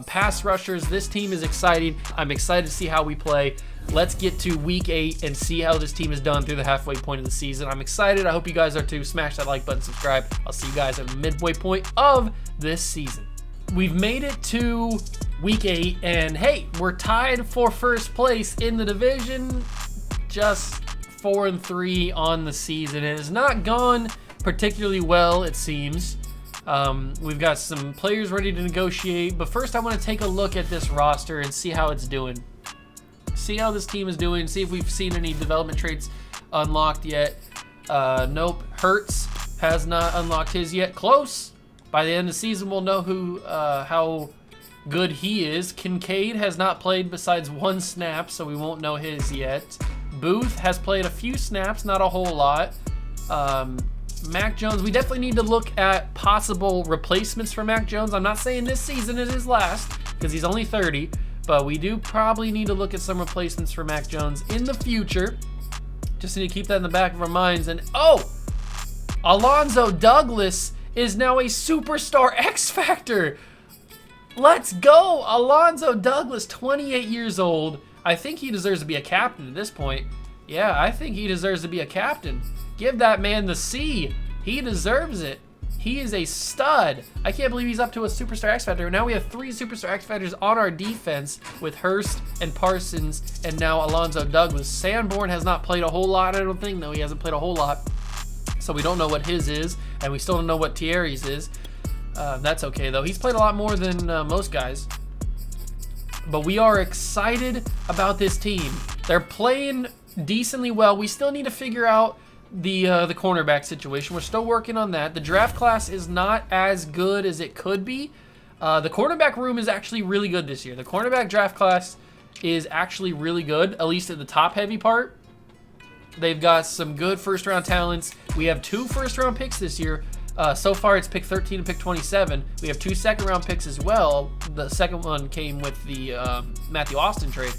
Speaker 1: pass rushers. This team is exciting. I'm excited to see how we play. Let's get to week 8 and see how this team is done through the halfway point of the season. I'm excited. I hope you guys are too. Smash that like button, subscribe. I'll see you guys at the midway point of this season. We've made it to week 8, and hey, we're tied for first place in the division. Just 4-3 on the season. It has not gone particularly well, it seems. We've got some players ready to negotiate, but first I want to take a look at this roster and see how it's doing. See how this team is doing, see if we've seen any development traits unlocked yet. Nope, Hurts has not unlocked his yet. Close. By the end of the season, we'll know how good he is. Kincaid has not played besides 1 snap, so we won't know his yet. Booth has played a few snaps, not a whole lot. Mac Jones, we definitely need to look at possible replacements for Mac Jones. I'm not saying this season is his last, because he's only 30, but we do probably need to look at some replacements for Mac Jones in the future. Just need to keep that in the back of our minds. And oh, Alonzo Douglas is now a superstar X Factor. Let's go, Alonzo Douglas, 28 years old. I think he deserves to be a captain at this point. Yeah, I think he deserves to be a captain. Give that man the C. He deserves it. He is a stud. I can't believe he's up to a superstar X Factor. Now we have 3 superstar X Factors on our defense with Hurst and Parsons and now Alonzo Douglas. Sanborn has not played a whole lot, I don't think. No, he hasn't played a whole lot. So we don't know what his is, and we still don't know what Thierry's is. That's okay, though. He's played a lot more than most guys. But we are excited about this team. They're playing decently well. We still need to figure out the cornerback situation. We're still working on that. The draft class is not as good as it could be. The cornerback room is actually really good this year. The cornerback draft class is actually really good, at least at the top-heavy part. They've got some good first-round talents. We have 2 first-round picks this year. So far, it's pick 13 and pick 27. We have 2 second-round picks as well. The second one came with the Matthew Austin trade.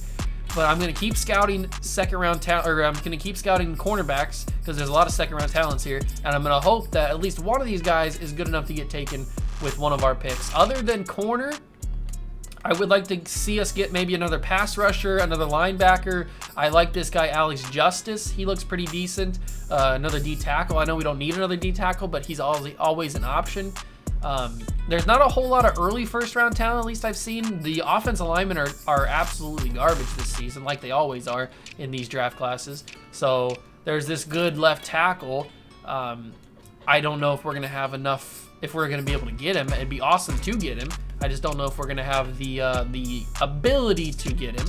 Speaker 1: But I'm going to keep scouting second-round talent, or I'm going to keep scouting cornerbacks because there's a lot of second-round talents here, and I'm going to hope that at least one of these guys is good enough to get taken with one of our picks. Other than corner, I would like to see us get maybe another pass rusher, another linebacker. I like this guy, Alex Justice. He looks pretty decent. Another D tackle. I know we don't need another D tackle, but he's always an option. There's not a whole lot of early first-round talent, at least I've seen. The offensive linemen are absolutely garbage this season, like they always are in these draft classes. So there's this good left tackle. I don't know if we're going to have enough, if we're going to be able to get him. It'd be awesome to get him. I just don't know if we're going to have the ability to get him.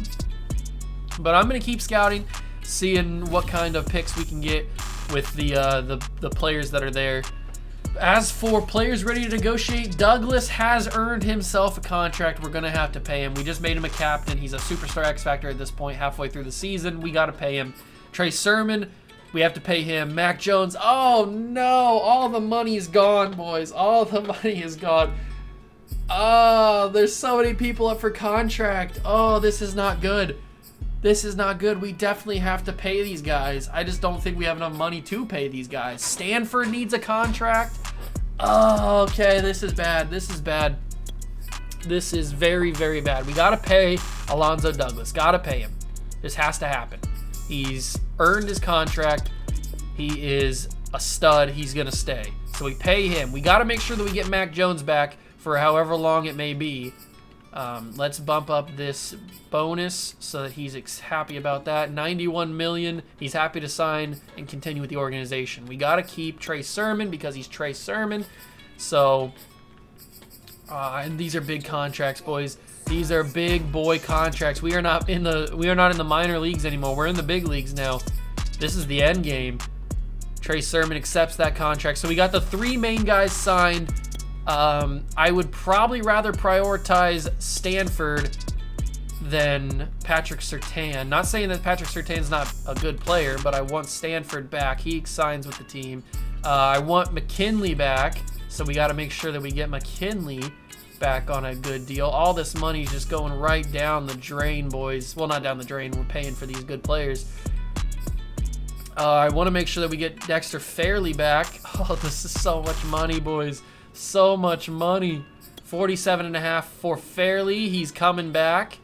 Speaker 1: But I'm going to keep scouting, seeing what kind of picks we can get with the players that are there. As for players ready to negotiate, Douglas has earned himself a contract. We're going to have to pay him. We just made him a captain. He's a superstar X Factor at this point, halfway through the season. We got to pay him. Trey Sermon, we have to pay him. Mac Jones, oh no, all the money is gone, boys. All the money is gone. Oh, there's so many people up for contract. Oh, this is not good. This is not good. We definitely have to pay these guys. I just don't think we have enough money to pay these guys. Stanford needs a contract. Oh, okay. This is bad. This is bad. This is very, very bad. We got to pay Alonzo Douglas. Got to pay him. This has to happen. He's earned his contract. He is a stud, he's going to stay. So we pay him. We got to make sure that we get Mac Jones back for however long it may be. Let's bump up this bonus so that he's happy about that. 91 million. He's happy to sign and continue with the organization. We got to keep Trey Sermon because he's Trey Sermon. So, and these are big contracts, boys. These are big boy contracts. We are not in the minor leagues anymore. We're in the big leagues now. This is the end game. Trey Sermon accepts that contract. So we got the 3 main guys signed. I would probably rather prioritize Stanford than Patrick Surtain. Not saying that Patrick Surtain's not a good player, but I want Stanford back. He signs with the team. I want McKinley back, so we got to make sure that we get McKinley back on a good deal. All this money's just going right down the drain, boys. Well, not down the drain. We're paying for these good players. I want to make sure that we get Dexter Fairley back. Oh, this is so much money, boys. So much money. 47.5 for Fairley. He's coming back.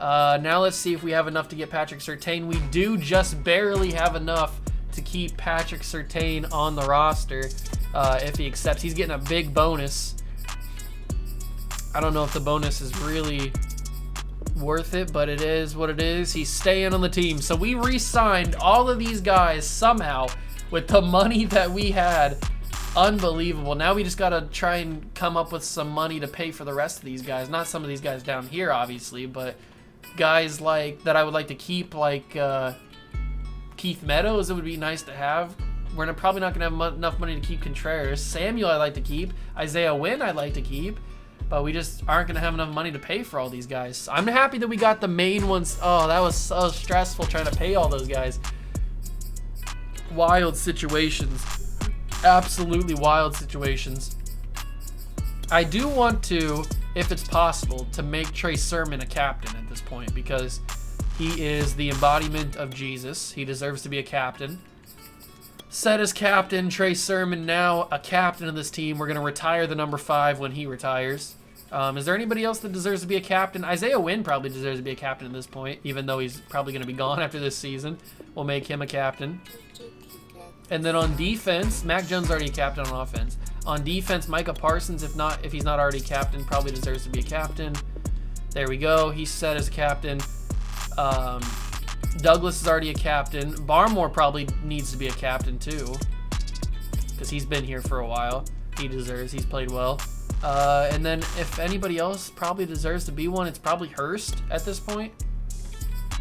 Speaker 1: Now let's see if we have enough to get Patrick Surtain. We do just barely have enough to keep Patrick Surtain on the roster if he accepts. He's getting a big bonus. I don't know if the bonus is really worth it, but it is what it is. He's staying on the team. So we re-signed all of these guys somehow with the money that we had. Unbelievable. Now we just got to try and come up with some money to pay for the rest of these guys. Not some of these guys down here, obviously, but guys like that I would like to keep, like Keith Meadows. It would be nice to have. We're probably not going to have enough money to keep Contreras. Samuel I'd like to keep. Isaiah Wynn I'd like to keep. But we just aren't going to have enough money to pay for all these guys. I'm happy that we got the main ones. Oh, that was so stressful trying to pay all those guys. Wild situations. Absolutely wild situations. I do want to, if it's possible, to make Trey Sermon a captain at this point because he is the embodiment of Jesus. He deserves to be a captain. Set as captain, Trey Sermon now a captain of this team. We're going to retire the number 5 when he retires. Is there anybody else that deserves to be a captain? Isaiah Wynn probably deserves to be a captain at this point, even though he's probably going to be gone after this season. We'll make him a captain. And then on defense, Mac Jones already a captain on offense. On defense, Micah Parsons, if he's not already captain, probably deserves to be a captain. There we go. He's set as captain. Douglas is already a captain. Barmore probably needs to be a captain too, because he's been here for a while. He deserves. He's played well. And then if anybody else probably deserves to be one, it's probably Hurst at this point.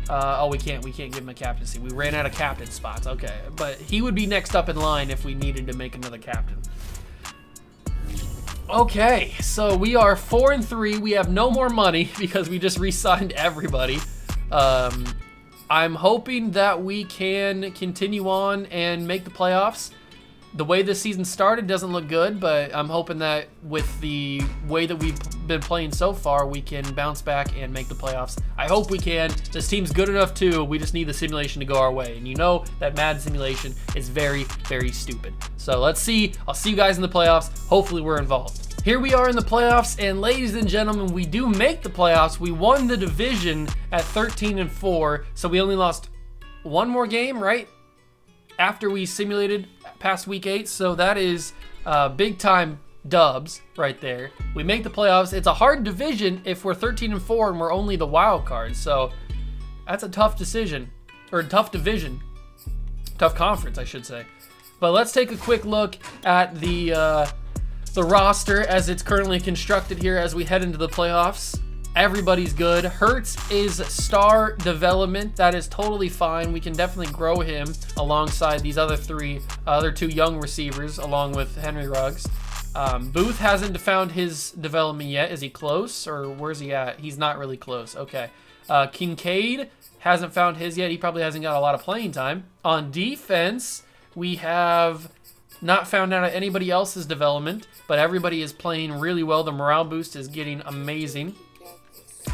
Speaker 1: Oh, we can't give him a captaincy. We ran out of captain spots. Okay, but he would be next up in line if we needed to make another captain. Okay, so we are 4-3. We have no more money because we just re-signed everybody. I'm hoping that we can continue on and make the playoffs. The way this season started doesn't look good, but I'm hoping that with the way that we've been playing so far, we can bounce back and make the playoffs. I hope we can. This team's good enough too. We just need the simulation to go our way. And you know that Madden simulation is very, very stupid. So let's see. I'll see you guys in the playoffs. Hopefully we're involved. Here we are in the playoffs, and ladies and gentlemen, we do make the playoffs. We won the division at 13-4, so we only lost one more game, right? After we simulated past week 8, so that is big time dubs right there. We make the playoffs. It's a hard division if we're 13-4 and we're only the wild card, so that's a tough decision, or tough division, tough conference, I should say. But let's take a quick look at the roster as it's currently constructed here as we head into the playoffs. Everybody's good. Hurts is star development. That is totally fine. We can definitely grow him alongside these other two young receivers, along with Henry Ruggs. Booth hasn't found his development yet. Is he close, or where's he at? He's not really close. Okay. Kincaid hasn't found his yet. He probably hasn't got a lot of playing time. On defense, we have not found out anybody else's development, but everybody is playing really well. The morale boost is getting amazing.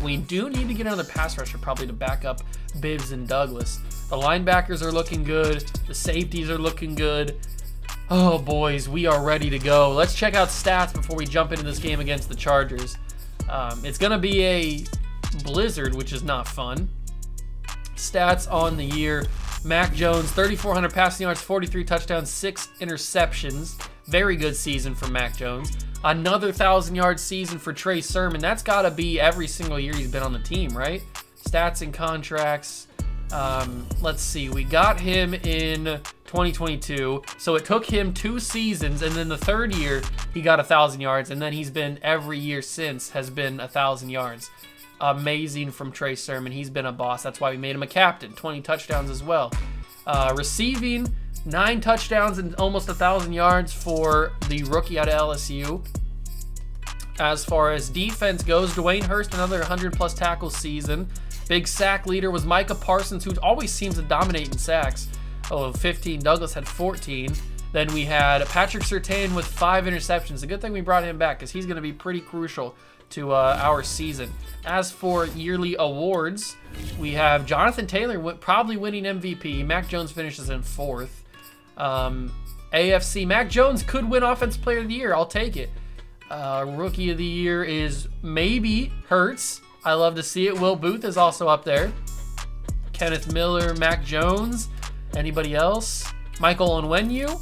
Speaker 1: We do need to get another pass rusher probably to back up Bibbs and Douglas. The linebackers are looking good. The safeties are looking good. Oh, boys, we are ready to go. Let's check out stats before we jump into this game against the Chargers. It's going to be a blizzard, which is not fun. Stats on the year. Mac Jones, 3,400 passing yards, 43 touchdowns, 6 interceptions. Very good season for Mac Jones. Another 1,000-yard season for Trey Sermon. That's got to be every single year he's been on the team, right? Stats and contracts. Let's see. We got him in 2022. So it took him 2 seasons, and then the third year he got 1,000 yards, and then he's been every year since has been 1,000 yards. Amazing from Trey Sermon. He's been a boss. That's why we made him a captain. 20 touchdowns as well. Receiving, 9 touchdowns and almost 1,000 yards for the rookie out of LSU. As far as defense goes, Dwayne Hurst, another 100-plus tackle season. Big sack leader was Micah Parsons, who always seems to dominate in sacks. 15. Douglas had 14. Then we had Patrick Surtain with 5 interceptions. A good thing we brought him back because he's going to be pretty crucial to our season. As for yearly awards, we have Jonathan Taylor probably winning MVP. Mac Jones finishes in 4th. AFC, Mac Jones could win Offensive Player of the Year. I'll take it. Rookie of the Year is maybe Hurts. I love to see it. Will Booth is also up there. Kenneth Miller, Mac Jones. Anybody else? Michael Onwenu.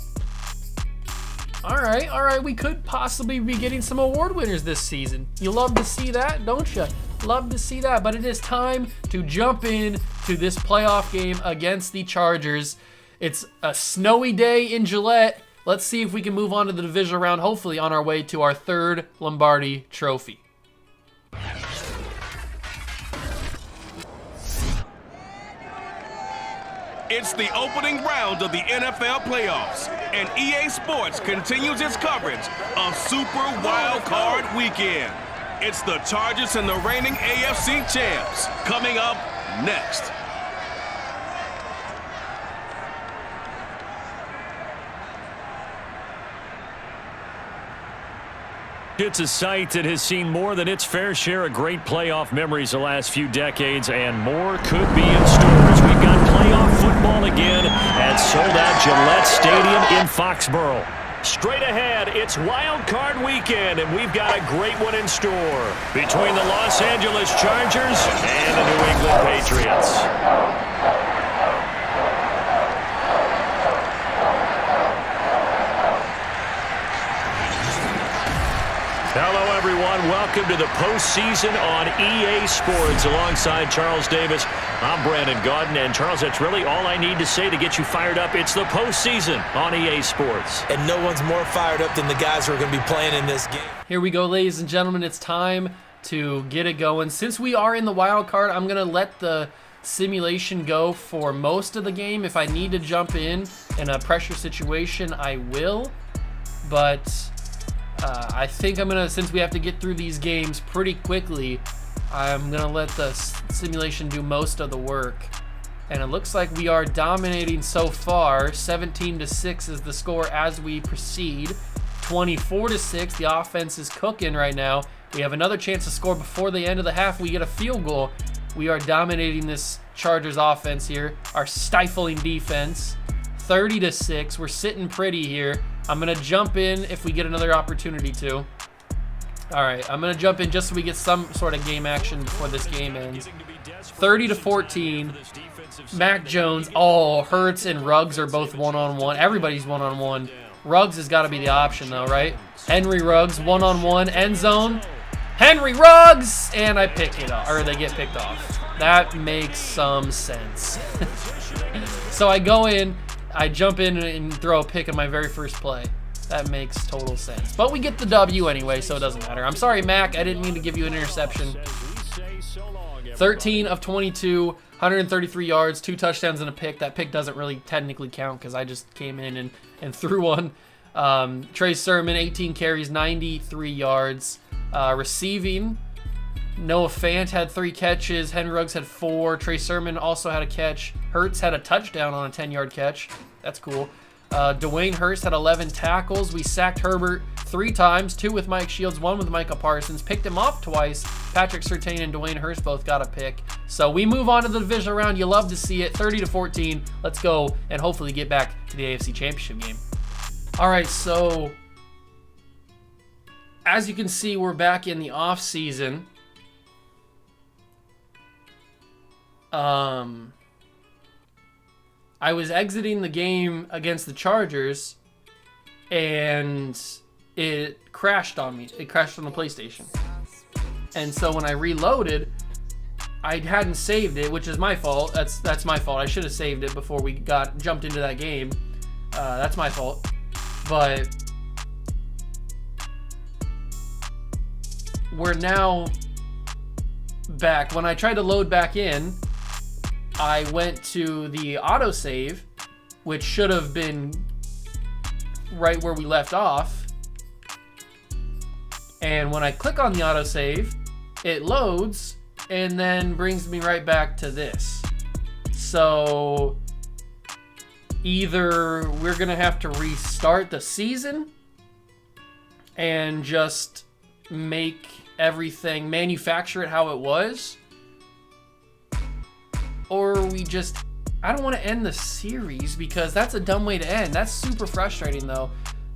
Speaker 1: All right. We could possibly be getting some award winners this season. You love to see that, don't you? Love to see that. But it is time to jump in to this playoff game against the Chargers. It's a snowy day in Gillette. Let's see if we can move on to the divisional round, hopefully on our way to our 3rd Lombardi trophy.
Speaker 3: It's the opening round of the NFL playoffs, and EA Sports continues its coverage of Super Wild Card Weekend. It's the Chargers and the reigning AFC champs coming up next.
Speaker 4: It's a site that has seen more than its fair share of great playoff memories the last few decades, and more could be in store as we've got playoff football again at sold-out Gillette Stadium in Foxborough. Straight ahead, it's Wild Card Weekend, and we've got a great one in store between the Los Angeles Chargers and the New England Patriots. Hello, everyone. Welcome to the postseason on EA Sports. Alongside Charles Davis, I'm Brandon Gaudin. And, Charles, that's really all I need to say to get you fired up. It's the postseason on EA Sports.
Speaker 5: And no one's more fired up than the guys who are going to be playing in this game.
Speaker 1: Here we go, ladies and gentlemen. It's time to get it going. Since we are in the wild card, I'm going to let the simulation go for most of the game. If I need to jump in a pressure situation, I will. But I think I'm gonna, since we have to get through these games pretty quickly, I'm gonna let the simulation do most of the work. And it looks like we are dominating so far. 17-6 is the score as we proceed. 24-6, the offense is cooking right now. We have another chance to score before the end of the half. We get a field goal. We are dominating this Chargers offense here. Our stifling defense. 30-6, we're sitting pretty here. I'm going to jump in if we get another opportunity to. All right, I'm going to jump in just so we get some sort of game action before this game ends. 30-14. Mac Jones. Oh, Hurts and Ruggs are both one-on-one. Everybody's one-on-one. Ruggs has got to be the option, though, right? Henry Ruggs, one-on-one, end zone. Henry Ruggs! And I pick it off, or they get picked off. That makes some sense. So I go in. I jump in and throw a pick in my very first play. That makes total sense. But we get the W anyway, so it doesn't matter. I'm sorry, Mac. I didn't mean to give you an interception. 13 of 22, 133 yards, 2 touchdowns and a pick. That pick doesn't really technically count because I just came in and threw one. Trey Sermon, 18 carries, 93 yards. Receiving, Noah Fant had 3 catches. Henry Ruggs had 4. Trey Sermon also had a catch. Hurts had a touchdown on a 10-yard catch. That's cool. Dwayne Hurst had 11 tackles. We sacked Herbert 3 times, 2 with Mike Shields, 1 with Micah Parsons. Picked him off twice. Patrick Surtain and Dwayne Hurst both got a pick. So we move on to the divisional round. You love to see it. 30-14. Let's go and hopefully get back to the AFC Championship game. All right, so as you can see, we're back in the off season. I was exiting the game against the Chargers, and it crashed on me. It crashed on the PlayStation. And so when I reloaded, I hadn't saved it, which is my fault. That's my fault. I should have saved it before we jumped into that game. That's my fault. But we're now back. When I tried to load back in, I went to the autosave, which should have been right where we left off. And when I click on the autosave, it loads and then brings me right back to this. So either we're gonna have to restart the season and just make everything, manufacture it how it was, or I don't want to end the series, because that's a dumb way to end. That's super frustrating, though,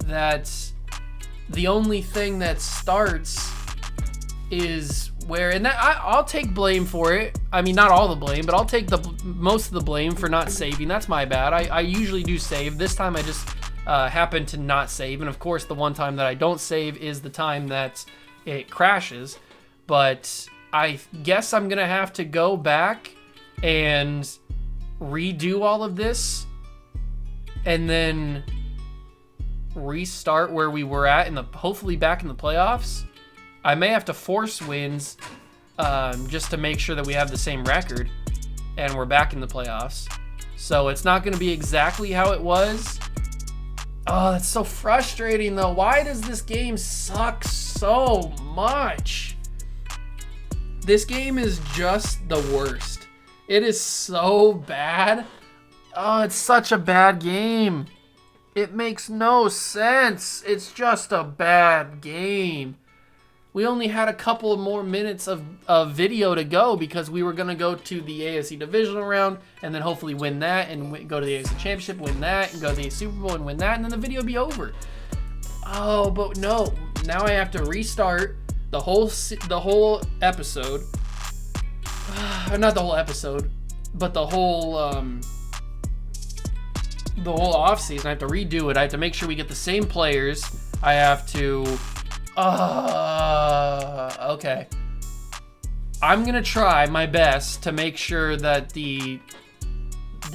Speaker 1: that the only thing that starts is where, and that I'll take blame for it. I mean, not all the blame, but I'll take most of the blame for not saving. That's my bad. I usually do save. This time I just happened to not save, and of course the one time that I don't save is the time that it crashes. But I guess I'm gonna have to go back and redo all of this and then restart where we were at hopefully back in the playoffs. I may have to force wins just to make sure that we have the same record and we're back in the playoffs. So it's not going to be exactly how it was. Oh, that's so frustrating, though. Why does this game suck so much? This game is just the worst. It is so bad. Oh, it's such a bad game. It makes no sense. It's just a bad game. We only had a couple of more minutes of video to go because we were going to go to the AFC Divisional Round and then hopefully win that and go to the AFC Championship, win that, and go to the Super Bowl and win that, and then the video would be over. Oh, but no. Now I have to restart the whole episode. Not the whole episode, but the whole off season. I have to redo it. I have to make sure we get the same players. I have to. Okay. I'm gonna try my best to make sure that the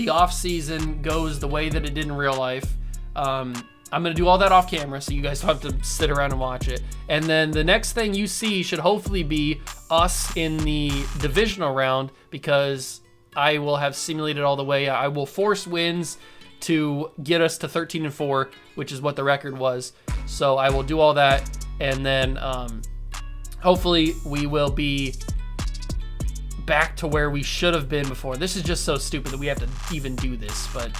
Speaker 1: off season goes the way that it did in real life. I'm gonna do all that off camera, so you guys don't have to sit around and watch it. And then the next thing you see should hopefully be us in the divisional round, because I will have simulated all the way. I will force wins to get us to 13-4, which is what the record was. So I will do all that, and then hopefully we will be back to where we should have been before. This is just so stupid that we have to even do this, but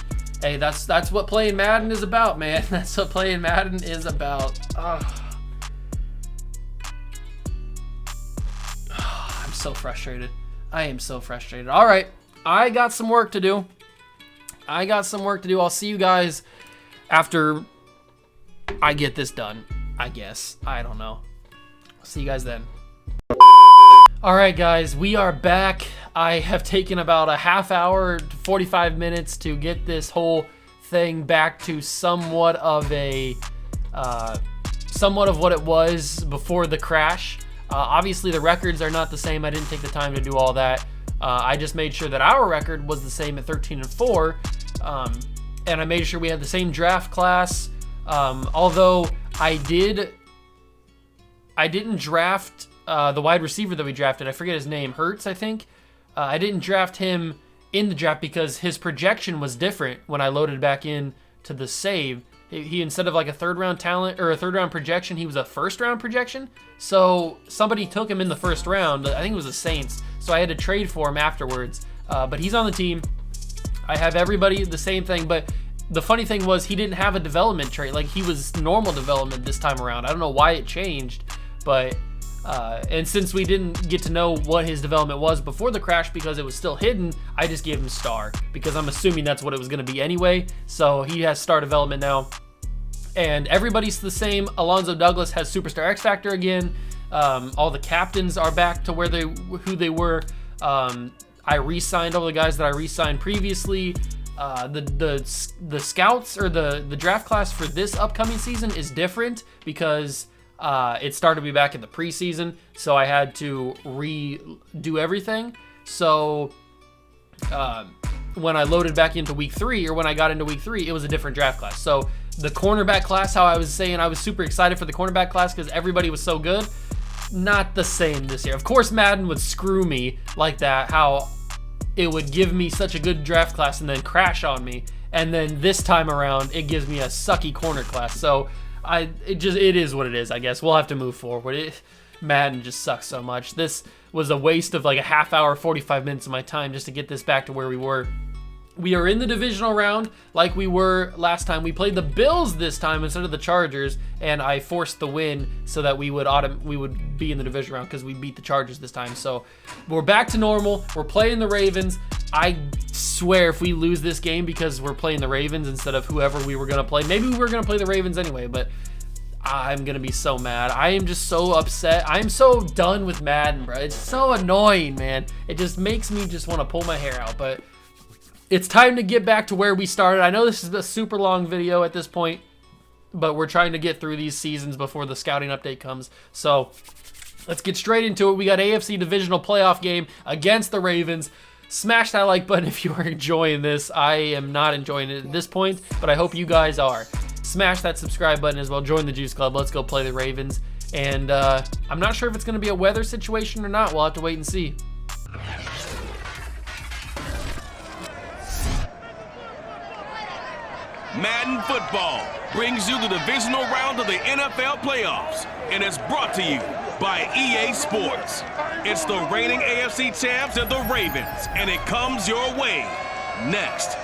Speaker 1: hey, that's what playing Madden is about, man. That's what playing Madden is about. I'm so frustrated. I am so frustrated. All right, I got some work to do. I'll see you guys after I get this done, I guess. I don't know. I'll see you guys then. All right, guys, we are back. I have taken about a half hour to 45 minutes to get this whole thing back to somewhat of what it was before the crash. Obviously, the records are not the same. I didn't take the time to do all that. I just made sure that our record was the same at 13-4, and I made sure we had the same draft class. Although I didn't draft the wide receiver that we drafted. I forget his name. Hurts, I think. I didn't draft him in the draft because his projection was different when I loaded back in to the save. He instead of like a third-round talent or a third-round projection, he was a first-round projection. So somebody took him in the first round. I think it was the Saints. So I had to trade for him afterwards. But he's on the team. I have everybody the same thing. But the funny thing was he didn't have a development trait. Like, he was normal development this time around. I don't know why it changed, but and since we didn't get to know what his development was before the crash because it was still hidden, I just gave him star because I'm assuming that's what it was going to be anyway. So he has star development now, and everybody's the same. Alonzo Douglas has Superstar X Factor again. All the captains are back to who they were. I re-signed all the guys that I re-signed previously. the scouts or the draft class for this upcoming season is different because it started me back in the preseason, so I had to redo everything. So when I loaded back into week 3, or when I got into week 3, it was a different draft class. So the cornerback class, how I was saying, I was super excited for the cornerback class because everybody was so good. Not the same this year. Of course, Madden would screw me like that, how it would give me such a good draft class and then crash on me. And then this time around, it gives me a sucky corner class. So it is what it is, I guess. We'll have to move forward. Madden just sucks so much. This was a waste of like a half hour, 45 minutes of my time just to get this back to where we were. We are in the divisional round like we were last time. We played the Bills this time instead of the Chargers, and I forced the win so that we would be in the divisional round because we beat the Chargers this time. So we're back to normal. We're playing the Ravens. I swear if we lose this game because we're playing the Ravens instead of whoever we were going to play, maybe we were going to play the Ravens anyway, but I'm going to be so mad. I am just so upset. I'm so done with Madden, bro. It's so annoying, man. It just makes me just want to pull my hair out, but it's time to get back to where we started. I know this is a super long video at this point, but we're trying to get through these seasons before the scouting update comes. So let's get straight into it. We got AFC Divisional Playoff game against the Ravens. Smash that like button if you are enjoying this. I am not enjoying it at this point, but I hope you guys are. Smash that subscribe button as well. Join the Juice Club. Let's go play the Ravens. And I'm not sure if it's going to be a weather situation or not. We'll have to wait and see.
Speaker 3: Madden Football brings you the divisional round of the NFL playoffs, and it's brought to you by EA Sports. It's the reigning AFC champs and the Ravens, and it comes your way next.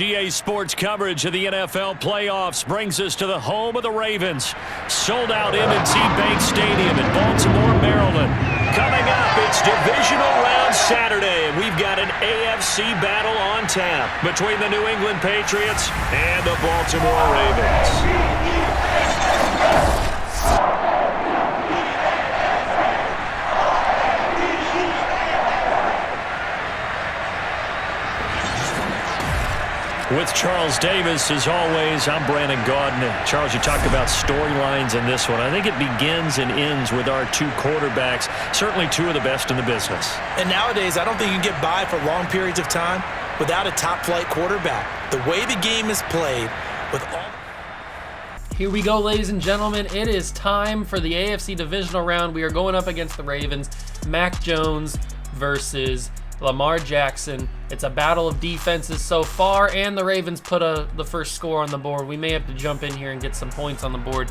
Speaker 4: EA Sports coverage of the NFL playoffs brings us to the home of the Ravens. Sold out M&T Bank Stadium in Baltimore, Maryland. Coming up, it's Divisional Round Saturday, and we've got an AFC battle on tap between the New England Patriots and the Baltimore Ravens. With Charles Davis, as always, I'm Brandon Gaudin. Charles, you talked about storylines in this one. I think it begins and ends with our two quarterbacks, certainly two of the best in the business.
Speaker 5: And nowadays, I don't think you can get by for long periods of time without a top-flight quarterback. The way the game is played with all...
Speaker 1: Here we go, ladies and gentlemen. It is time for the AFC Divisional Round. We are going up against the Ravens. Mac Jones versus Lamar Jackson. It's a battle of defenses so far, and the Ravens put the first score on the board. We may have to jump in here and get some points on the board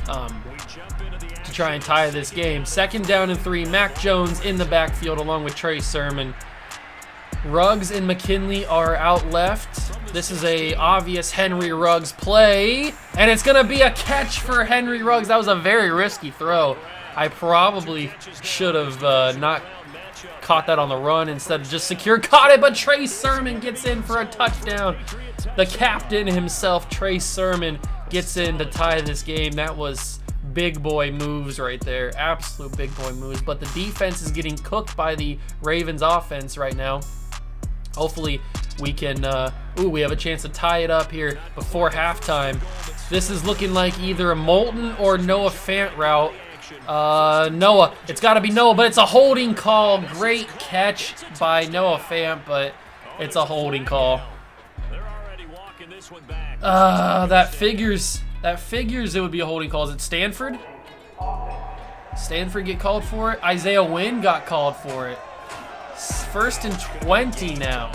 Speaker 1: to try and tie this game. 2nd down and 3. Mac Jones in the backfield along with Trey Sermon. Ruggs and McKinley are out left. This is a obvious Henry Ruggs play, and it's going to be a catch for Henry Ruggs. That was a very risky throw. I probably should have not caught that on the run instead of just secure. Caught it, but Trey Sermon gets in for a touchdown. The captain himself, Trey Sermon, gets in to tie this game. That was big boy moves right there. Absolute big boy moves. But the defense is getting cooked by the Ravens offense right now. Hopefully we can, we have a chance to tie it up here before halftime. This is looking like either a Moulton or Noah Fant route. Noah. It's got to be Noah, but it's a holding call. Great catch by Noah Fant, but it's a holding call. That figures it would be a holding call. Is it Stanford? Stanford get called for it? Isaiah Wynn got called for it. 1st and 20 now.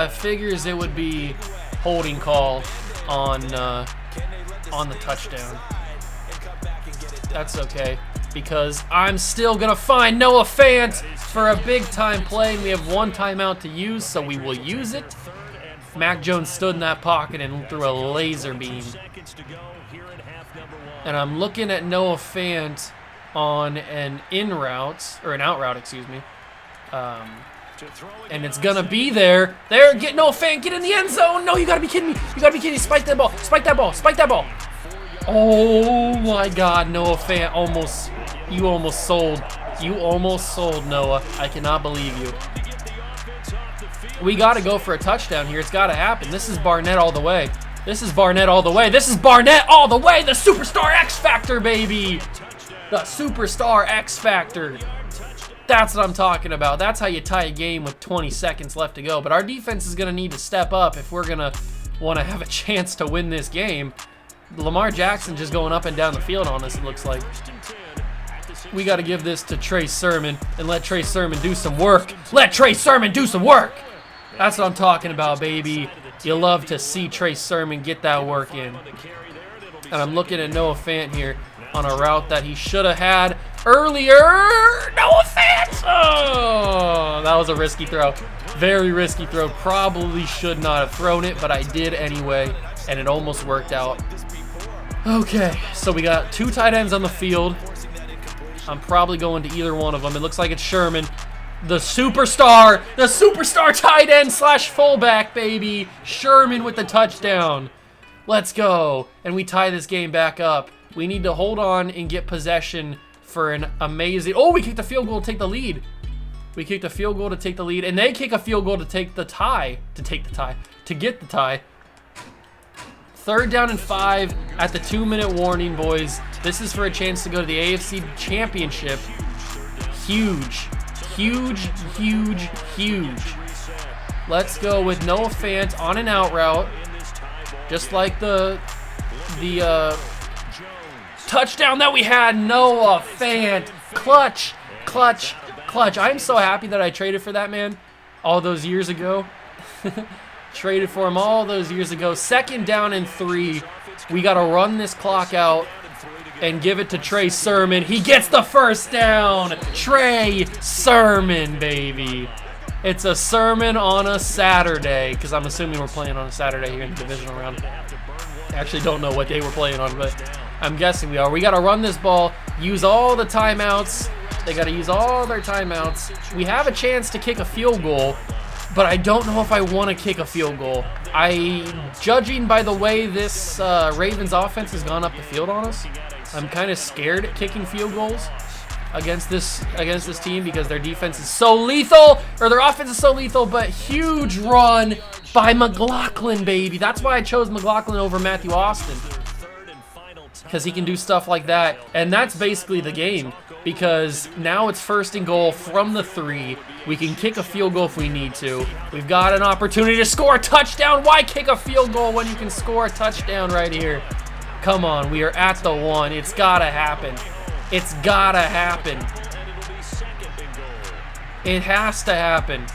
Speaker 1: It figures it would be holding call on the touchdown. That's okay, because I'm still going to find Noah Fant for a big-time play, and we have one timeout to use, so we will use it. Mac Jones stood in that pocket and threw a laser beam. And I'm looking at Noah Fant on an in route, or an out route, excuse me. And it's going to be there. There, Noah Fant, get in the end zone. No, you got to be kidding me. You got to be kidding me. Spike that ball. Spike that ball. Spike that ball. Oh my God, Noah Fant you almost sold. You almost sold, Noah. I cannot believe you. We got to go for a touchdown here. It's got to happen. This is Barnett all the way. This is Barnett all the way. This is Barnett all the way. The Superstar X Factor, baby. The Superstar X Factor. That's what I'm talking about. That's how you tie a game with 20 seconds left to go. But our defense is going to need to step up if we're going to want to have a chance to win this game. Lamar Jackson just going up and down the field on us, it looks like. We got to give this to Trey Sermon and let Trey Sermon do some work. Let Trey Sermon do some work. That's what I'm talking about, baby. You love to see Trey Sermon get that work in. And I'm looking at Noah Fant here on a route that he should have had earlier. Noah Fant! Oh, that was a risky throw. Very risky throw. Probably should not have thrown it, but I did anyway, and it almost worked out. Okay, so we got 2 tight ends on the field. I'm probably going to either one of them. It looks like it's Sherman. The superstar tight end / fullback, baby. Sherman with the touchdown. Let's go. And we tie this game back up. We need to hold on and get possession for an amazing... Oh, we kicked a field goal to take the lead. We kicked a field goal to take the lead, and they kick a field goal to take the tie. To get the tie. 3rd down and 5 at the 2-minute warning, boys. This is for a chance to go to the AFC Championship. Huge. Huge, huge, huge. Let's go with Noah Fant on an out route. Just like the touchdown that we had. Noah Fant. Clutch, clutch, clutch. I'm so happy that I traded for that man all those years ago. Traded for him all those years ago. 2nd down and 3. We got to run this clock out and give it to Trey Sermon. He gets the 1st down. Trey Sermon, baby. It's a sermon on a Saturday, because I'm assuming we're playing on a Saturday here in the divisional round. I actually don't know what day we're playing on, but I'm guessing we are. We got to run this ball, use all the timeouts. They got to use all their timeouts. We have a chance to kick a field goal, but I don't know if I want to kick a field goal. Judging by the way this Ravens offense has gone up the field on us, I'm kind of scared at kicking field goals against this team because their defense is so lethal, or their offense is so lethal. But huge run by McLaughlin, baby. That's why I chose McLaughlin over Matthew Austin, because he can do stuff like that. And that's basically the game, because now it's 1st and goal from the 3. We can kick a field goal if we need to. We've got an opportunity to score a touchdown. Why kick a field goal when you can score a touchdown right here? Come on, we are at the 1. It's gotta happen. It's gotta happen. It has to happen.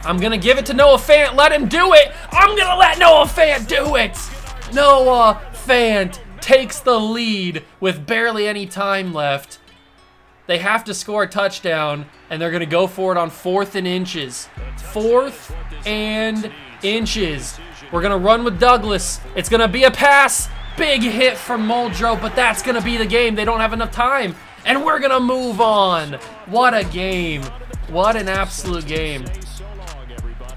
Speaker 1: I'm gonna give it to Noah Fant. Let him do it. I'm gonna let Noah Fant do it. Noah Fant takes the lead with barely any time left. They have to score a touchdown, and they're gonna go for it on 4th and inches. 4th and inches. We're gonna run with Douglas. It's gonna be a pass. Big hit from Muldrow, but that's gonna be the game. They don't have enough time, and we're gonna move on. What a game. What an absolute game.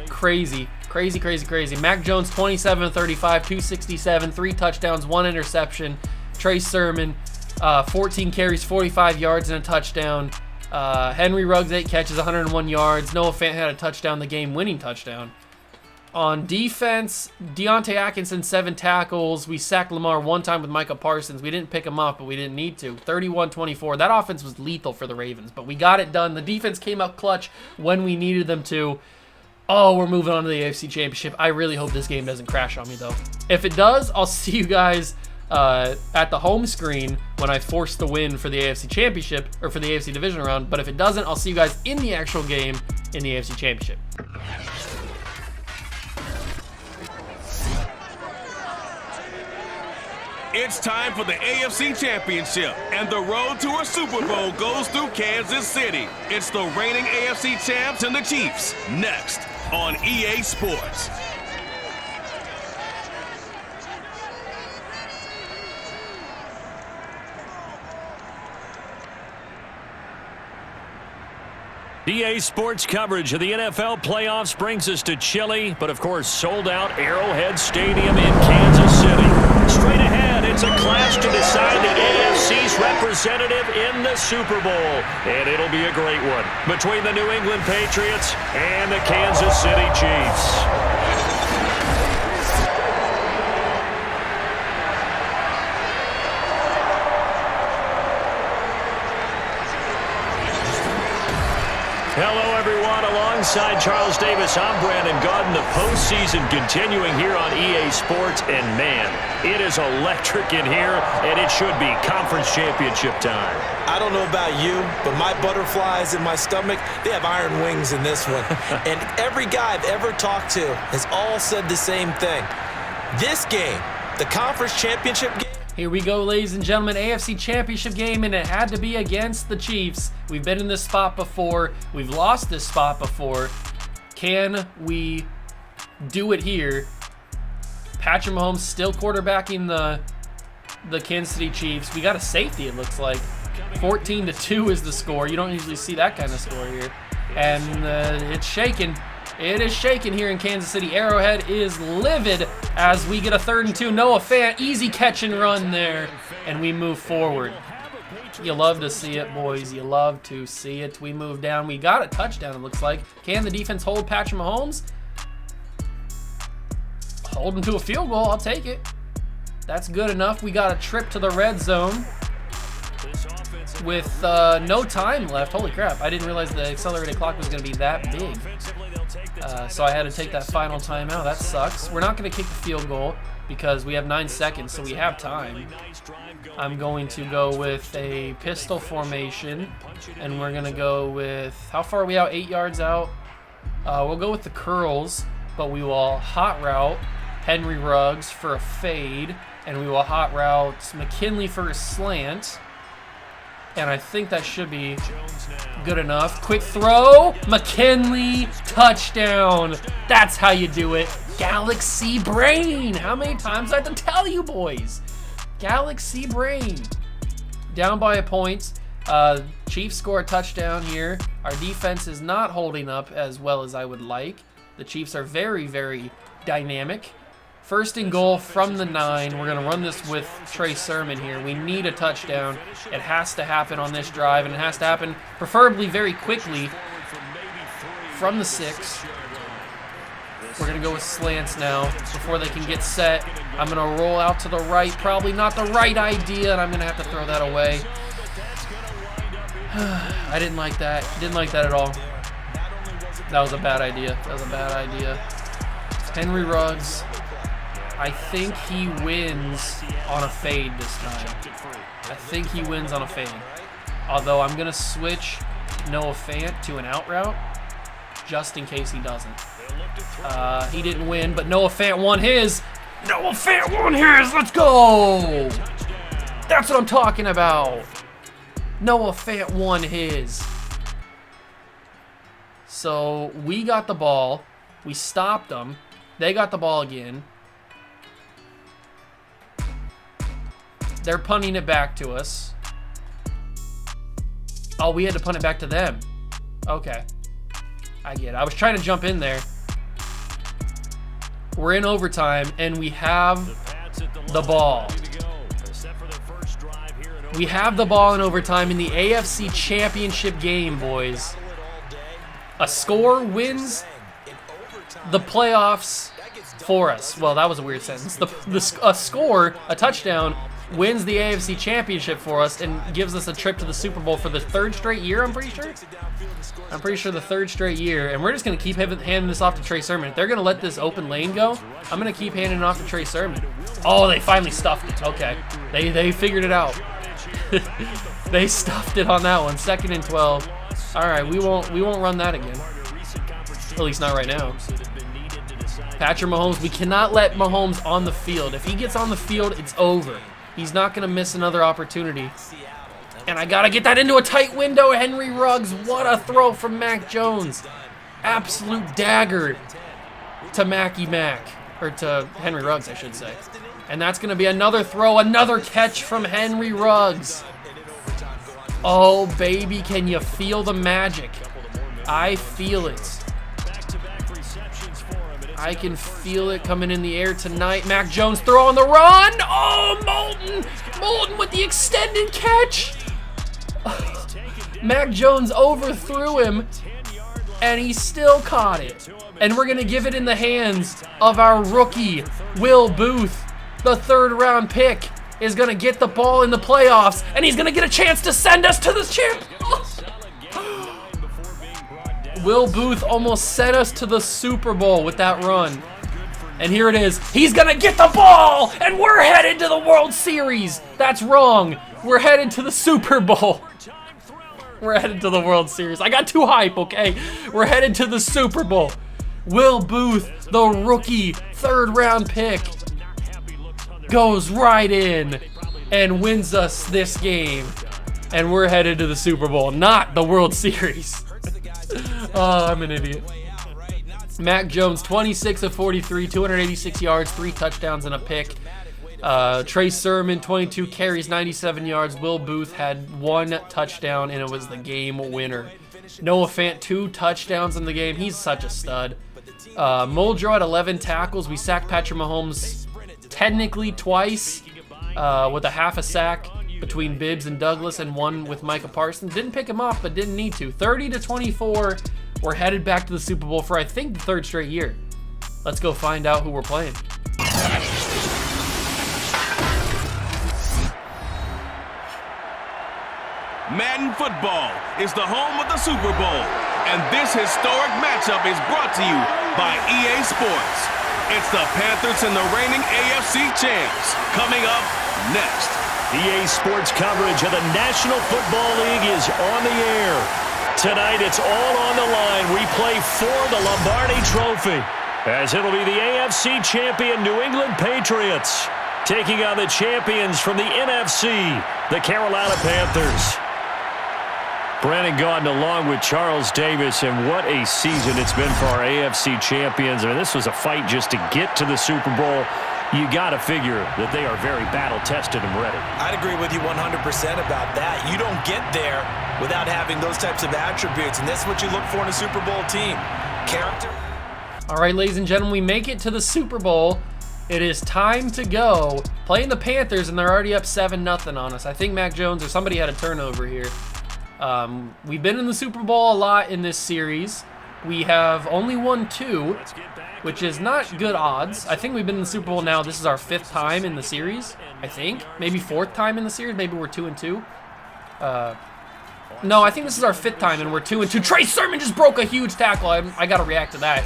Speaker 1: Crazy. Crazy, crazy, crazy. Mac Jones, 27-35, 267, 3 touchdowns, 1 interception. Trey Sermon, 14 carries, 45 yards, and a touchdown. Henry Ruggs, 8 catches, 101 yards. Noah Fant had a touchdown, the game-winning touchdown. On defense, Deontay Atkinson, 7 tackles. We sacked Lamar 1 time with Micah Parsons. We didn't pick him up, but we didn't need to. 31-24. That offense was lethal for the Ravens, but we got it done. The defense came up clutch when we needed them to. Oh, we're moving on to the AFC Championship. I really hope this game doesn't crash on me, though. If it does, I'll see you guys at the home screen when I force the win for the AFC Championship, or for the AFC Divisional Round. But if it doesn't, I'll see you guys in the actual game in the AFC Championship.
Speaker 3: It's time for the AFC Championship, and the road to a Super Bowl goes through Kansas City. It's the reigning AFC champs and the Chiefs, next on EA Sports.
Speaker 4: EA Sports coverage of the NFL playoffs brings us to chilly, but of course sold out Arrowhead Stadium in Kansas City. straight ahead. It's a clash to decide the AFC's representative in the Super Bowl. And it'll be a great one between the New England Patriots and the Kansas City Chiefs. Hello, everyone. Alongside Charles Davis, I'm Brandon Gaudin. The postseason continuing here on EA Sports. And, man, it is electric in here, and it should be conference championship time.
Speaker 5: I don't know about you, but my butterflies in my stomach, they have iron wings in this one. And every guy I've ever talked to has all said the same thing. This game, the conference championship game,
Speaker 1: Here we go, ladies and gentlemen, AFC Championship game, and it had to be against the Chiefs. We've been in this spot before. We've lost this spot before. Can we do it here? Patrick Mahomes still quarterbacking the Kansas City Chiefs. We got a safety, it looks like. 14-2 is the score. You don't usually see that kind of score here. And it's shaking. It is shaking here in Kansas City. Arrowhead is livid as we get a 3rd and 2. Noah Fant, easy catch and run there. And we move forward. You love to see it, boys. You love to see it. We move down. We got a touchdown, it looks like. Can the defense hold Patrick Mahomes? Hold him to a field goal. I'll take it. That's good enough. We got a trip to the red zone with no time left. Holy crap. I didn't realize the accelerated clock was going to be that big. So I had to take that final timeout. That sucks. We're not going to kick the field goal because we have 9 seconds, so we have time. I'm going to go with a pistol formation, and we're going to go with, how far are we out? 8 yards out. We'll go with the curls, but we will hot route Henry Ruggs for a fade, and we will hot route McKinley for a slant. And I think that should be good enough. Quick throw. McKinley. Touchdown. That's how you do it. Galaxy Brain. How many times do I have to tell you, boys? Galaxy Brain. Down by a point. Chiefs score a touchdown here. Our defense is not holding up as well as I would like. The Chiefs are very, very dynamic. 1st and goal from the 9. We're going to run this with Trey Sermon here. We need a touchdown. It has to happen on this drive, and it has to happen preferably very quickly from the 6. We're going to go with slants now before they can get set. I'm going to roll out to the right. Probably not the right idea, and I'm going to have to throw that away. I didn't like that. Didn't like that at all. That was a bad idea. That was a bad idea. Henry Ruggs. I think he wins on a fade this time. I think he wins on a fade. Although I'm going to switch Noah Fant to an out route just in case he doesn't. He didn't win, but Noah Fant won his. Noah Fant won his. Let's go. That's what I'm talking about. Noah Fant won his. So we got the ball. We stopped them. They got the ball again. They're punting it back to us. Oh, we had to punt it back to them. Okay. I get it. I was trying to jump in there. We're in overtime, and we have the ball. We have the ball in overtime in the AFC Championship game, boys. A score wins the playoffs for us. Well, that was a weird sentence. A score, a touchdown, wins the AFC Championship for us and gives us a trip to the Super Bowl for the 3rd straight year, I'm pretty sure. I'm pretty sure the 3rd straight year. And we're just going to keep handing this off to Trey Sermon. If they're going to let this open lane go, I'm going to keep handing it off to Trey Sermon. Oh, they finally stuffed it. Okay. They figured it out. They stuffed it on that one. 2nd and 12. All right, we won't run that again. At least not right now. Patrick Mahomes, we cannot let Mahomes on the field. If he gets on the field, it's over. He's not going to miss another opportunity. And I got to get that into a tight window. Henry Ruggs, what a throw from Mac Jones. Absolute dagger to Mackie Mac. Or to Henry Ruggs, I should say. And that's going to be another throw, another catch from Henry Ruggs. Oh, baby, can you feel the magic? I feel it. I can feel it coming in the air tonight. Mac Jones throw on the run. Oh, Moulton with the extended catch. Mac Jones overthrew him, and he still caught it. And we're going to give it in the hands of our rookie, Will Booth. The 3rd round pick is going to get the ball in the playoffs, and he's going to get a chance to send us to the champ. Will Booth almost sent us to the Super Bowl with that run. And here it is. He's going to get the ball, and we're headed to the World Series. That's wrong. We're headed to the Super Bowl. We're headed to the World Series. I got too hype, okay? We're headed to the Super Bowl. Will Booth, the rookie 3rd round pick, goes right in and wins us this game. And we're headed to the Super Bowl, not the World Series. Oh, I'm an idiot. Mac Jones, 26 of 43, 286 yards, 3 touchdowns and a pick. Trey Sermon, 22 carries, 97 yards. Will Booth had 1 touchdown, and it was the game winner. Noah Fant, 2 touchdowns in the game. He's such a stud. Muldrow had 11 tackles. We sacked Patrick Mahomes technically twice with a half a sack between Bibbs and Douglas, and 1 with Micah Parsons. Didn't pick him off, but didn't need to. 30-24. We're headed back to the Super Bowl for, I think, the 3rd straight year. Let's go find out who we're playing.
Speaker 3: Madden football is the home of the Super Bowl, and this historic matchup is brought to you by EA Sports. It's the Panthers and the reigning AFC champs. Coming up next.
Speaker 4: EA Sports coverage of the National Football League is on the air. Tonight, it's all on the line. We play for the Lombardi Trophy, as it'll be the AFC champion New England Patriots taking on the champions from the NFC, the Carolina Panthers. Brandon Gaudin along with Charles Davis, and what a season it's been for our AFC champions. I mean, this was a fight just to get to the Super Bowl. You got to figure that they are very battle-tested and ready.
Speaker 5: I'd agree with you 100% about that. You don't get there without having those types of attributes, and that's what you look for in a Super Bowl team. Character.
Speaker 1: All right, ladies and gentlemen, we make it to the Super Bowl. It is time to go. Playing the Panthers, and they're already up 7-0 on us. I think Mac Jones or somebody had a turnover here. We've been in the Super Bowl a lot in this series. We have only won 2, which is not good odds. I think we've been in the Super Bowl now. This is our 5th time in the series, I think. Maybe 4th time in the series. Maybe we're 2-2. No, I think this is our 5th time, and we're 2-2. Trey Sermon just broke a huge tackle. I got to react to that.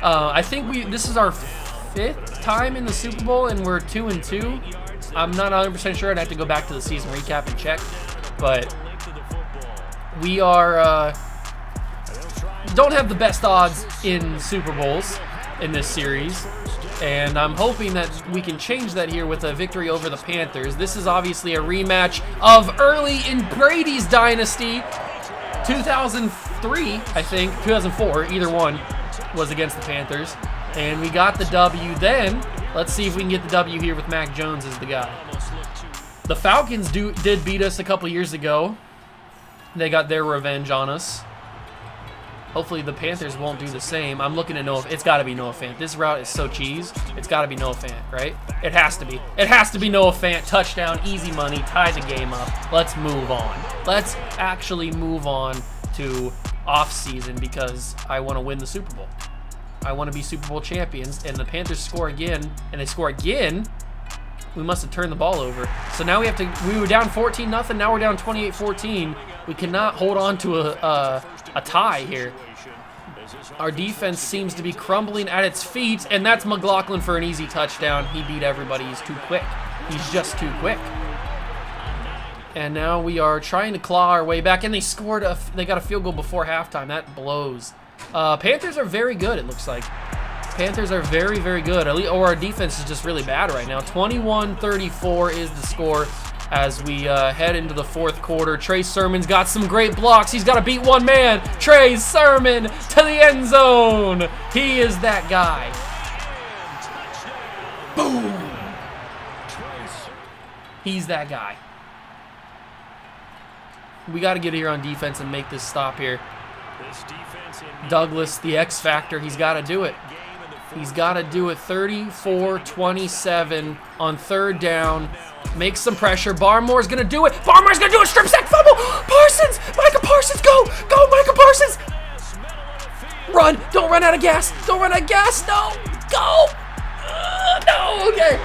Speaker 1: I think this is our 5th time in the Super Bowl, and we're 2-2. I'm not 100% sure. I'd have to go back to the season recap and check. But we are... don't have the best odds in Super Bowls in this series, and I'm hoping that we can change that here with a victory over the Panthers. This is obviously a rematch of early in Brady's dynasty. 2003, I think, 2004, either one was against the Panthers, and we got the W then. Let's see if we can get the W here with Mac Jones as the guy. The Falcons did beat us a couple years ago. They got their revenge on us. Hopefully the Panthers won't do the same. I'm looking at Noah. It's got to be Noah Fant. This route is so cheese. It's got to be Noah Fant, right? It has to be. It has to be Noah Fant. Touchdown, easy money, tie the game up. Let's move on. Let's actually move on to off-season because I want to win the Super Bowl. I want to be Super Bowl champions, and the Panthers score again, and they score again. We must have turned the ball over. So now we have to. We were down 14-0. Now we're down 28-14. We cannot hold on to a tie here. Our defense seems to be crumbling at its feet, and that's McLaughlin for an easy touchdown. He beat everybody. He's too quick. He's just too quick. And now we are trying to claw our way back, and they scored. They got a field goal before halftime. That blows. Panthers are very good, it looks like. Panthers are very, very good. Or our defense is just really bad right now. 21-34 is the score as we head into the 4th quarter. Trey Sermon's got some great blocks. He's got to beat one man. Trey Sermon to the end zone. He is that guy. Boom. He's that guy. We got to get here on defense and make this stop here. Douglas, the X factor, he's got to do it. He's got to do it. 34-27 on third down. Make some pressure. Barmore's going to do it. Barmore's going to do a strip sack fumble. Parsons! Micah Parsons, go! Go, Micah Parsons! Run! Don't run out of gas! Don't run out of gas! No! Go! No! Okay.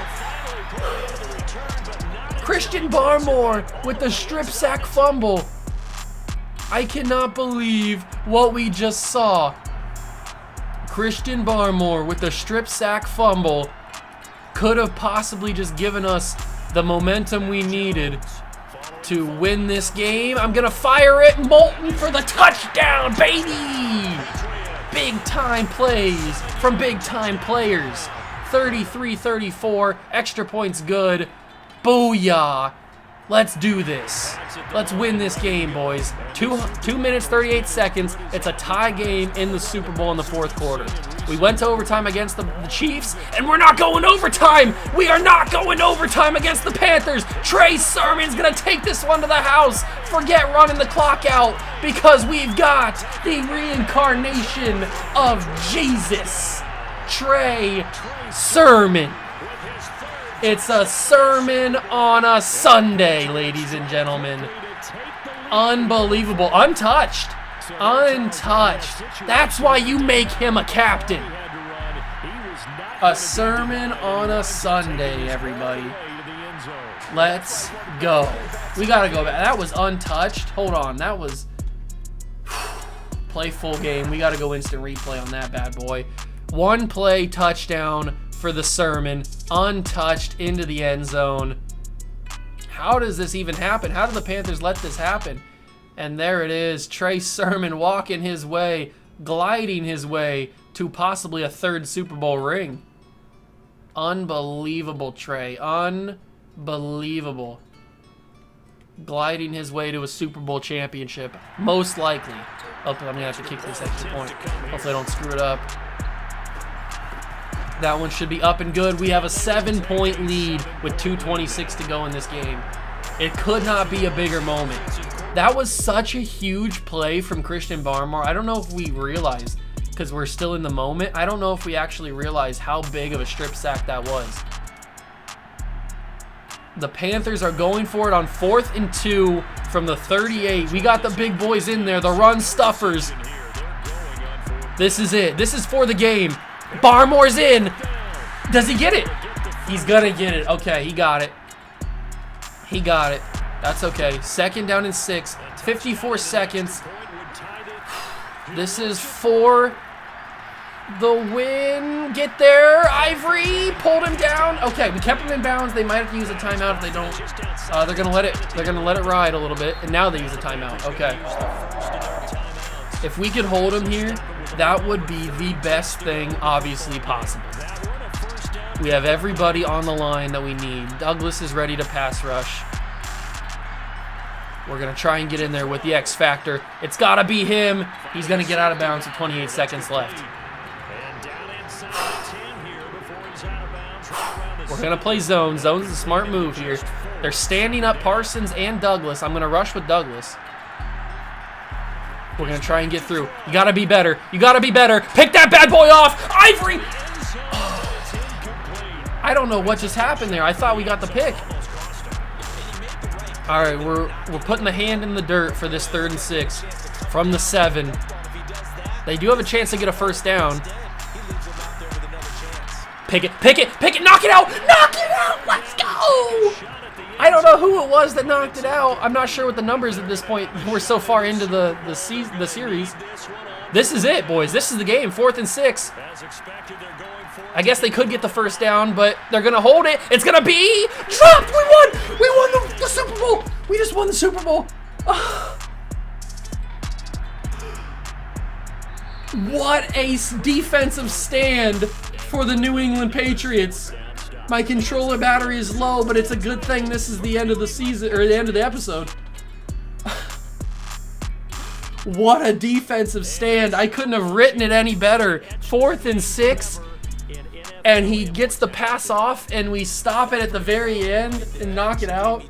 Speaker 1: Christian Barmore with the strip sack fumble. I cannot believe what we just saw. Christian Barmore with the strip sack fumble could have possibly just given us the momentum we needed to win this game. I'm gonna fire it. Moulton for the touchdown, baby! Big time plays from big time players. 33-34, extra points good. Booyah! Let's do this. Let's win this game, boys. 2 minutes, 38 seconds. It's a tie game in the Super Bowl in the fourth quarter. We went to overtime against the Chiefs, and we're not going overtime. We are not going overtime against the Panthers. Trey Sermon's going to take this one to the house. Forget running the clock out because we've got the reincarnation of Jesus. Trey Sermon. It's a sermon on a Sunday, ladies and gentlemen. Unbelievable. Untouched. Untouched. That's why you make him a captain. A sermon on a Sunday, everybody. Let's go. We got to go back. That was untouched. Hold on. That was... Play full game. We got to go instant replay on that bad boy. One play touchdown for the sermon, untouched into the end zone. How does this even happen? How do the Panthers let this happen? And there it is, Trey Sermon walking his way, gliding his way to possibly a third Super Bowl ring. Unbelievable, Trey. Unbelievable. Gliding his way to a Super Bowl championship, most likely. Oh, I'm gonna have to kick this extra point. Hopefully I don't screw it up. That one should be up and good. We have a 7-point lead with 2:26 to go in this game. It could not be a bigger moment. That was such a huge play from Christian Barmore. I don't know if we realized, because we're still in the moment, I don't know if we actually realized how big of a strip sack that was. The Panthers are going for it on 4th and 2 from the 38. We got the big boys in there, the run stuffers. This is it. This is for the game. Barmore's in. Does he get it? He's gonna get it. Okay, he got it. He got it. That's okay. 2nd down and 6. 54 seconds. This is for the win. Get there. Ivory pulled him down. Okay, we kept him in bounds. They might have to use a timeout if they don't. They're gonna let it ride a little bit, and now they use a timeout. Okay. If we could hold him here, that would be the best thing obviously possible. We have everybody on the line that we need. Douglas is ready to pass rush. We're going to try and get in there with the X factor. It's got to be him. He's going to get out of bounds with 28 seconds left. We're going to play zone. Zone's a smart move here. They're standing up Parsons and Douglas. I'm going to rush with Douglas. We're going to try and get through. You got to be better. You got to be better. Pick that bad boy off. Ivory. I don't know what just happened there. I thought we got the pick. All right, we're putting the hand in the dirt for this 3rd and 6 from the 7. They do have a chance to get a first down. Pick it, knock it out, let's go! I don't know who it was that knocked it out. I'm not sure what the numbers at this point. We're so far into the series. This is it, boys. This is the game, 4th and 6. I guess they could get the first down, but they're going to hold it. It's going to be dropped. We won. We won the Super Bowl. We just won the Super Bowl. What a defensive stand for the New England Patriots. My controller battery is low, but it's a good thing this is the end of the season, or the end of the episode. What a defensive stand. I couldn't have written it any better. 4th and 6. And he gets the pass off, and we stop it at the very end and knock it out.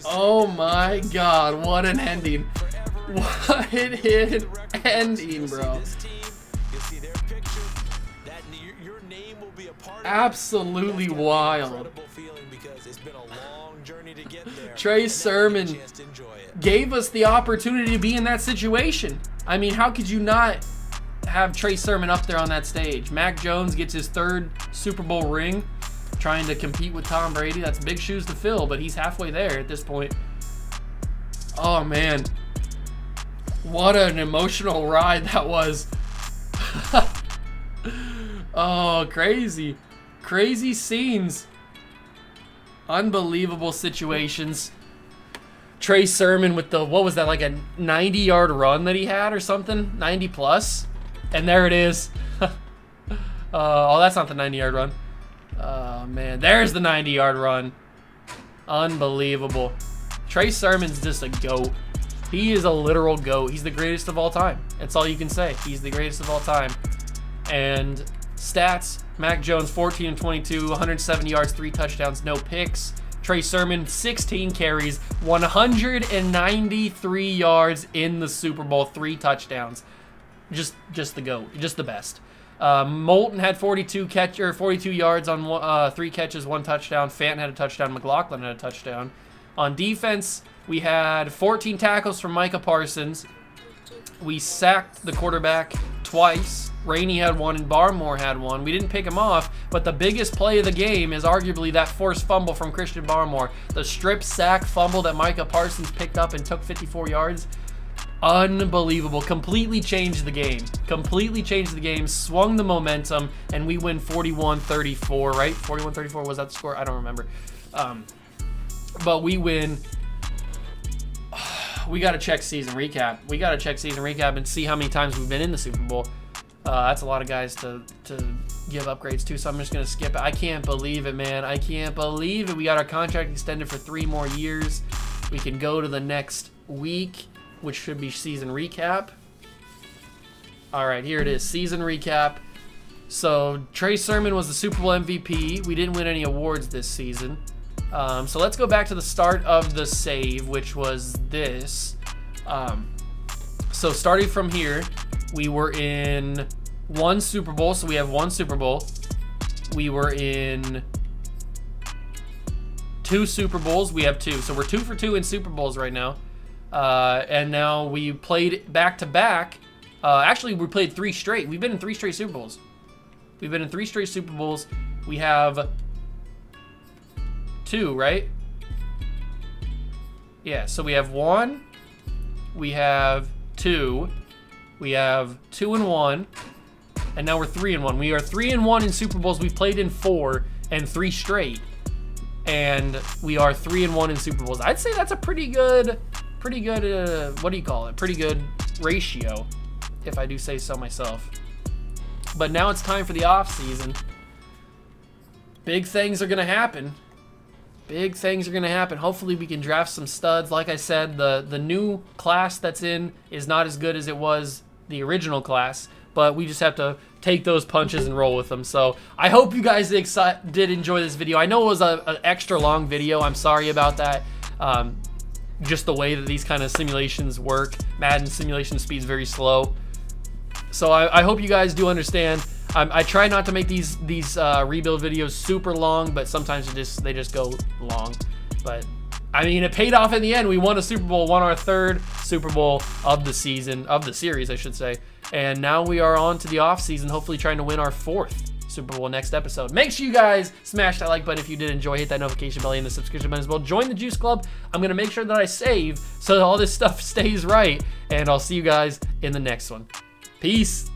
Speaker 1: Oh my God, what an ending. What an ending, bro. Absolutely wild. Trey Sermon gave us the opportunity to be in that situation. I mean, how could you not have Trey Sermon up there on that stage? Mac Jones gets his 3rd Super Bowl ring, trying to compete with Tom Brady. That's big shoes to fill, but he's halfway there at this point. Oh, man. What an emotional ride that was. Oh, crazy. Crazy scenes. Unbelievable situations. Trey Sermon with the, what was that, like a 90-yard run that he had or something? 90 plus? And there it is. Oh, that's not the 90-yard run. Oh, man. There's the 90-yard run. Unbelievable. Trey Sermon's just a GOAT. He is a literal GOAT. He's the greatest of all time. That's all you can say. He's the greatest of all time. And stats, Mac Jones 14 and 22, 170 yards, 3 touchdowns, no picks. Trey Sermon 16 carries, 193 yards in the Super Bowl, 3 touchdowns. Just the GOAT, just the best. Moulton had 42 yards on 3 catches, 1 touchdown. Fant had a touchdown. McLaughlin had a touchdown. On defense, we had 14 tackles from Micah Parsons. We sacked the quarterback twice. Rainey had 1 and Barmore had 1. We didn't pick him off, but the biggest play of the game is arguably that forced fumble from Christian Barmore. The strip sack fumble that Micah Parsons picked up and took 54 yards. Unbelievable. Completely changed the game. Completely changed the game, swung the momentum, and we win 41-34, right? 41-34, was that the score? I don't remember. But we win. We got to check season recap. We got to check season recap and see how many times we've been in the Super Bowl. That's a lot of guys to give upgrades to, so I'm just going to skip it. I can't believe it, man. I can't believe it. We got our contract extended for 3 more years. We can go to the next week, which should be season recap. All right, here it is, season recap. So Trey Sermon was the Super Bowl MVP. We didn't win any awards this season. So let's go back to the start of the save, which was this. So starting from here, we were in 1 Super Bowl, so we have 1 Super Bowl. We were in 2 Super Bowls, we have 2. So we're 2 for 2 in Super Bowls right now. And now we played back-to-back. Actually, we played 3 straight. We've been in 3 straight Super Bowls. We've been in 3 straight Super Bowls. We have 2, right? Yeah, so we have 1, we have 2, we have 2 and 1, and now we're 3 and 1. We are 3 and 1 in Super Bowls. We've played in 4 and 3 straight, and we are 3 and 1 in Super Bowls. I'd say that's a pretty good, what do you call it? Pretty good ratio, if I do say so myself. But now it's time for the off season. Big things are gonna happen. Big things are going to happen. Hopefully we can draft some studs. Like I said, the new class that's in is not as good as it was the original class, but we just have to take those punches and roll with them. So I hope you guys did enjoy this video. I know it was an extra long video. I'm sorry about that. Just the way that these kind of simulations work. Madden simulation speed's very slow. So I hope you guys do understand. I try not to make these rebuild videos super long, but sometimes they just go long. But I mean, it paid off in the end. We won a Super Bowl, won our 3rd Super Bowl of the season, of the series, I should say. And now we are on to the off season, hopefully trying to win our 4th Super Bowl next episode. Make sure you guys smash that like button if you did enjoy. Hit that notification bell and the subscription button as well. Join the Juice Club. I'm gonna make sure that I save so that all this stuff stays right. And I'll see you guys in the next one. Peace.